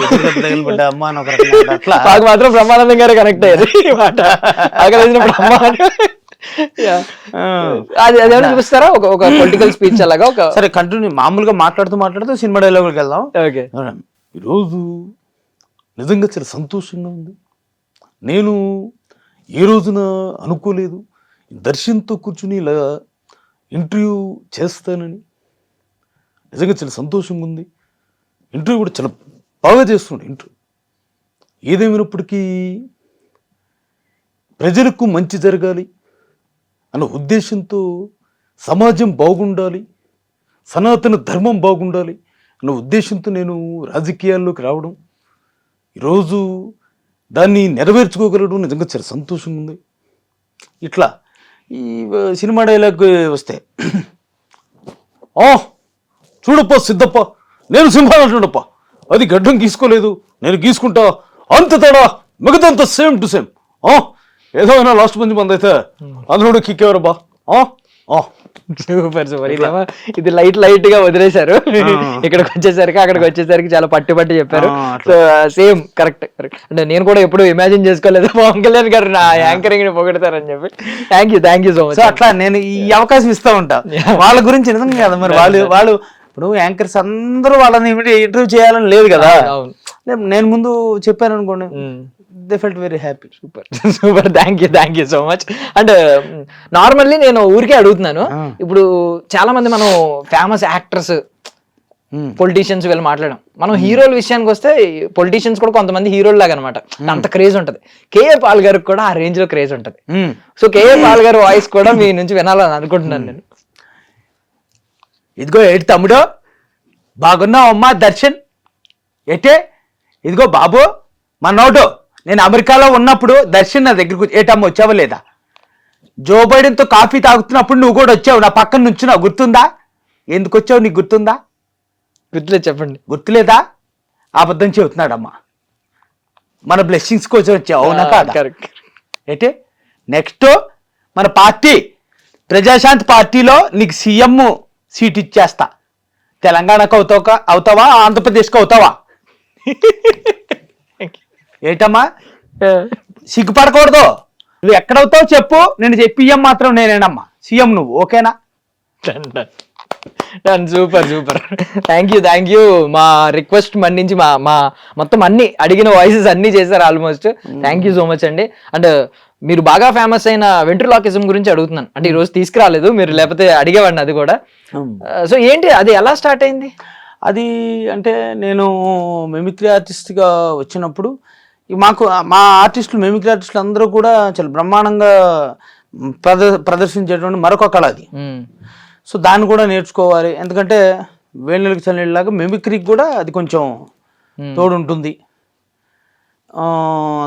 బిడ్డ అమ్మ అని ఒక రకంగా అంటారు. అట్లా నాకు మాత్రం బ్రహ్మానందం గారు కనెక్ట్ అయ్యారు మాట. ఆకలేసినప్పుడు అమ్మ అది అదేమన్నా చూపిస్తారా ఒక పొలిటికల్ స్పీచ్ అలాగా? ఒక సరే, కంటిన్యూ మామూలుగా మాట్లాడుతూ సినిమా డైలాగులకు వెళ్దాం. ఓకే. ఈరోజు నిజంగా చాలా సంతోషంగా ఉంది. నేను ఏ రోజున అనుకోలేదు దర్శన్తో కూర్చుని ఇలా ఇంటర్వ్యూ చేస్తానని. నిజంగా చాలా సంతోషంగా ఉంది. ఇంటర్వ్యూ కూడా చాలా బాగా చేస్తున్నాడు. ఇంటర్వ్యూ ఏదేమైనప్పటికీ ప్రజలకు మంచి జరగాలి అన్న ఉద్దేశంతో, సమాజం బాగుండాలి, సనాతన ధర్మం బాగుండాలి అన్న ఉద్దేశంతో నేను రాజకీయాల్లోకి రావడం, ఈరోజు దాన్ని నెరవేర్చుకోగలడం నిజంగా చాలా సంతోషంగా ఉంది. ఇట్లా ఈ సినిమా డైలాగ్ వస్తే, చూడప్ప సిద్ధప్ప, నేను సింహాలంటుడప్ప, అది గడ్డం గీసుకోలేదు, నేను గీసుకుంటా, అంత తేడా, మిగతాంత సేమ్ టు సేమ్. ఏదో అయినా లాస్ట్ మంది అయితే అందులో కిక్ ఎవరు బా. Super super. ఇది లైట్ గా వదిలేశారు, ఇక్కడికి వచ్చేసరికి చాలా పట్టు చెప్పారు. So same correct. అంటే నేను కూడా ఎప్పుడు ఇమాజిన్ చేసుకోలేదు పవన్ కళ్యాణ్ గారు నా యాంకరింగ్ ని పొగడతారని చెప్పి. Thank you so much. అట్లా నేను ఈ అవకాశం ఇస్తా ఉంటా వాళ్ళ గురించి. నిజంగా కదా, మరి వాళ్ళు ఇప్పుడు యాంకర్స్ అందరూ వాళ్ళని ఇంటర్వ్యూ చేయాలని లేదు కదా. నేను ముందు చెప్పాను అనుకోండి, they felt very happy. Super thank you so much. And normally నేను ఊరికే అడుగుతున్నాను, ఇప్పుడు చాలా మంది మనం ఫేమస్ యాక్టర్స్, పొలిటీషియన్స్ వీళ్ళు మాట్లాడడం, మనం హీరోల విషయానికి వస్తే పొలిటీషియన్స్ కూడా కొంతమంది హీరోలు లాగా అనమాట, అంత క్రేజ్ ఉంటది. కేఏ పాల్ గారికి కూడా ఆ రేంజ్ లో క్రేజ్ ఉంటది. సో కేఏ పాల్ గారి వాయిస్ కూడా మీ నుంచి వినాలని అనుకుంటున్నాను నేను. ఇదిగో ఏడు తమ్ముడు, బాగున్నావు అమ్మా దర్శన్, ఏటే ఇదిగో బాబు మా నోటు. నేను అమెరికాలో ఉన్నప్పుడు దర్శన్ నా దగ్గరకు ఏటమ్మ వచ్చావా లేదా? జో బైడెన్తో కాఫీ తాగుతున్నప్పుడు నువ్వు కూడా వచ్చావు, నా పక్కన నుంచి నా గుర్తుందా? ఎందుకు వచ్చావు నీకు గుర్తుందా? గుర్తులేదు, చెప్పండి. గుర్తులేదా? అబద్ధం చెబుతున్నాడమ్మా. మన బ్లెస్సింగ్స్ కోసం వచ్చావు, అవునా కాదా? ఏటే నెక్స్ట్ మన పార్టీ ప్రజాశాంతి పార్టీలో నీకు సీఎం సీట్ ఇచ్చేస్తా. తెలంగాణకు అవుతావా, ఆంధ్రప్రదేశ్కి అవుతావా? ఏటమ్మా సిగ్గుపడకూడదు. నువ్వు ఎక్కడవుతావు చెప్పు, నేను సీఎం మాత్రం నేనేనమ్మా, సీఎం నువ్వు, ఓకేనా? Super thank you. మా రిక్వెస్ట్ మన్నించి మా మొత్తం అన్ని అడిగిన వాయిసెస్ అన్ని చేశారు almost. Thank you so much అండి. అండ్ మీరు బాగా ఫేమస్ అయిన వెంట్రులాకిజం గురించి అడుగుతున్నాను. అంటే ఈ రోజు తీసుకురాలేదు మీరు, లేకపోతే అడిగేవాడిని అది కూడా. సో ఏంటి అది, ఎలా స్టార్ట్ అయింది అది? అంటే నేను మిమిక్రీ ఆర్టిస్ట్గా వచ్చినప్పుడు మా ఆర్టిస్టులు, మిమిక్రీ ఆర్టిస్టులు అందరూ కూడా చాలా బ్రహ్మాండంగా ప్రదర్శించేటువంటి మరొక కళ అది. సో దాన్ని కూడా నేర్చుకోవాలి, ఎందుకంటే వేళ్ళకి చల్లలాగా మిమిక్రీకి కూడా అది కొంచెం తోడుంటుంది.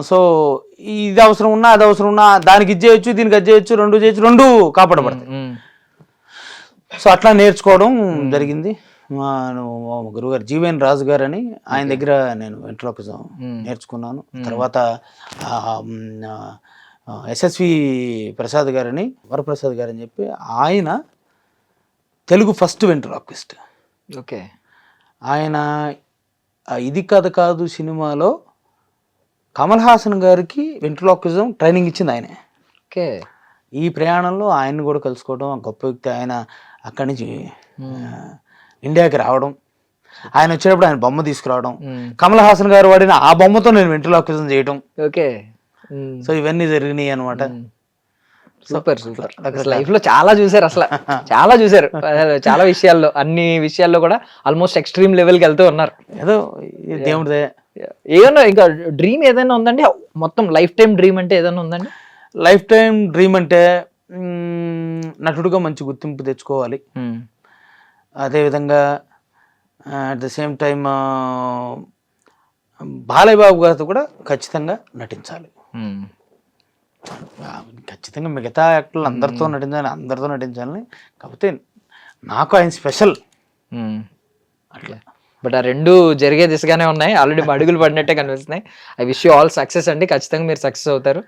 సో ఇది అవసరం ఉన్నా అది అవసరం ఉన్నా దానికి ఇది చేయొచ్చు దీనికి అది చేయొచ్చు, రెండు చేయొచ్చు, రెండు కాపాడబడతాయి. సో అట్లా నేర్చుకోవడం జరిగింది. మా గురువుగారు జీవన్ రాజు గారు అని ఆయన దగ్గర నేను వెంట్రులాక్విజం నేర్చుకున్నాను. తర్వాత ఎస్ఎస్వి ప్రసాద్ గారని వరప్రసాద్ గారు అని చెప్పి ఆయన తెలుగు ఫస్ట్ వెంట్రులాక్విస్ట్. ఓకే. ఆయన ఇది కథ కాదు సినిమాలో కమల్ హాసన్ గారికి వెంట్రులాక్విజం ట్రైనింగ్ ఇచ్చింది ఆయనే. ఓకే. ఈ ప్రయాణంలో ఆయన్ని కూడా కలుసుకోవడం, గొప్ప వ్యక్తి ఆయన. అక్కడి నుంచి ఇండియాకి రావడం, ఆయన వచ్చేటప్పుడు ఆయన బొమ్మ తీసుకురావడం, కమల్ హాసన్ గారు వాడిన ఆ బొమ్మతో నేను వెంట్రులాక్విజం చేయడం. ఓకే. సో ఇవన్నీ జరిగినాయి అనమాట. Super super. లైఫ్ లో చాలా చూసారు, అసలు చాలా చూసారు, చాలా విషయాల్లో, అన్ని విషయాల్లో కూడా ఆల్మోస్ట్ ఎక్స్ట్రీమ్ లెవెల్కి వెళ్తూ ఉన్నారు. ఏదో దేవుడిదే. ఏదన్నా ఇంకా డ్రీమ్ ఏదైనా ఉందండి? మొత్తం లైఫ్ టైం డ్రీమ్ అంటే ఏదైనా ఉందండి? లైఫ్ టైం డ్రీమ్ అంటే నటుడుగా మంచి గుర్తింపు తెచ్చుకోవాలి. అదేవిధంగా at the same time Balayya Babu గారితో కూడా ఖచ్చితంగా నటించాలి. ఖచ్చితంగా మిగతా యాక్టర్లు అందరితో నటించాలని. కాకపోతే నాకు ఆయన స్పెషల్ అట్లా. బట్ ఆ రెండు జరిగే దిశగానే ఉన్నాయి, ఆల్రెడీ అడుగులు పడినట్టే కనిపిస్తున్నాయి. I wish you all success అండి. ఖచ్చితంగా మీరు సక్సెస్ అవుతారు.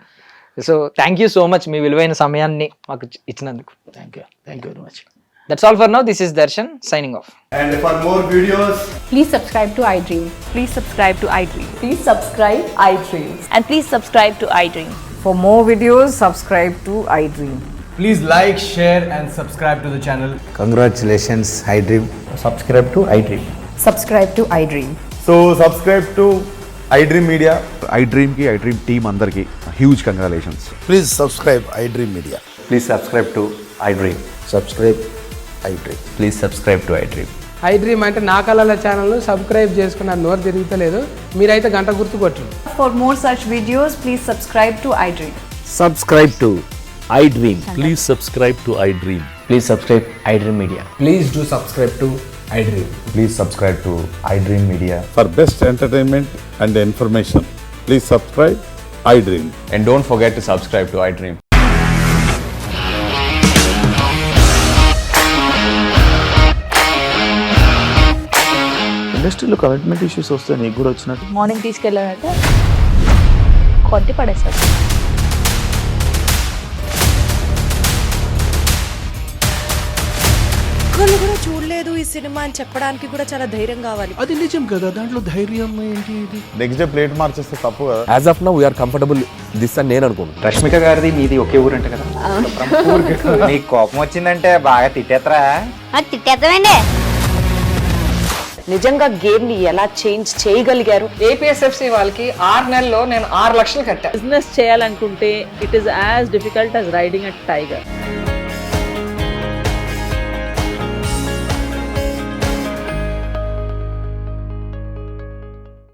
So thank you so much మీ విలువైన సమయాన్ని మాకు ఇచ్చినందుకు. Thank you very much. That's all for now. This is Darshan signing off. And for more videos, please subscribe to iDream. Please subscribe to iDream. Please subscribe iDream. And please subscribe to iDream. For more videos, subscribe to iDream. please like, share and subscribe to the channel. Congratulations, iDream. Subscribe to iDream. Subscribe to iDream. So subscribe to iDream Media. iDream ki iDream team andarki huge congratulations. Please subscribe iDream Media. Please subscribe to iDream. Subscribe iDream. Please subscribe to iDream. iDream అంటే నా కళల channel subscribe చేసుకున్న నోరు తిరుగుతలేదు, మీరైతే గంట గుర్తు కొట్టండి. For more such videos, please subscribe to iDream. Subscribe to iDream. Please subscribe to iDream. Please subscribe iDream Media. Please do subscribe to iDream. Please subscribe to iDream Media. For best entertainment and information, please subscribe iDream. And don't forget to subscribe to iDream. ఇండస్ట్రీలో commitment issues వస్తే నీకు కూడా వచ్చినట్టు? Morning తీసుకెళ్ళాలంటే కొట్టి పడేస్తారు. ఒక్కళ్ళు కూడా చూడలేదు ఈ సినిమా అని చెప్పడానికి కూడా చాలా ధైర్యం కావాలి. అది నిజం కదా, దాంట్లో ధైర్యం ఏంటి? ఇది నెక్స్ట్ డే ప్లేట్ మార్చేస్తే తప్పు కదా. As of now, we are comfortable this అని నేను అనుకుంటున్నాను. రష్మిక గారిది మీది ఒకే ఊరంట కదా? నీకు కోపం వచ్చిందంటే బాగా తిట్టేత్తరా? తిట్టేద్దామండి. నిజంగా గేమ్ ని ఎలా చేంజ్ చేయగలిగారు? ఏపీఎస్ఎఫ్సి వాళ్ళకి 6 నెలల్లో నేను 6 లక్షలు కట్టా. బిజినెస్ చేయాలనుకుంటే it is as difficult as riding a tiger.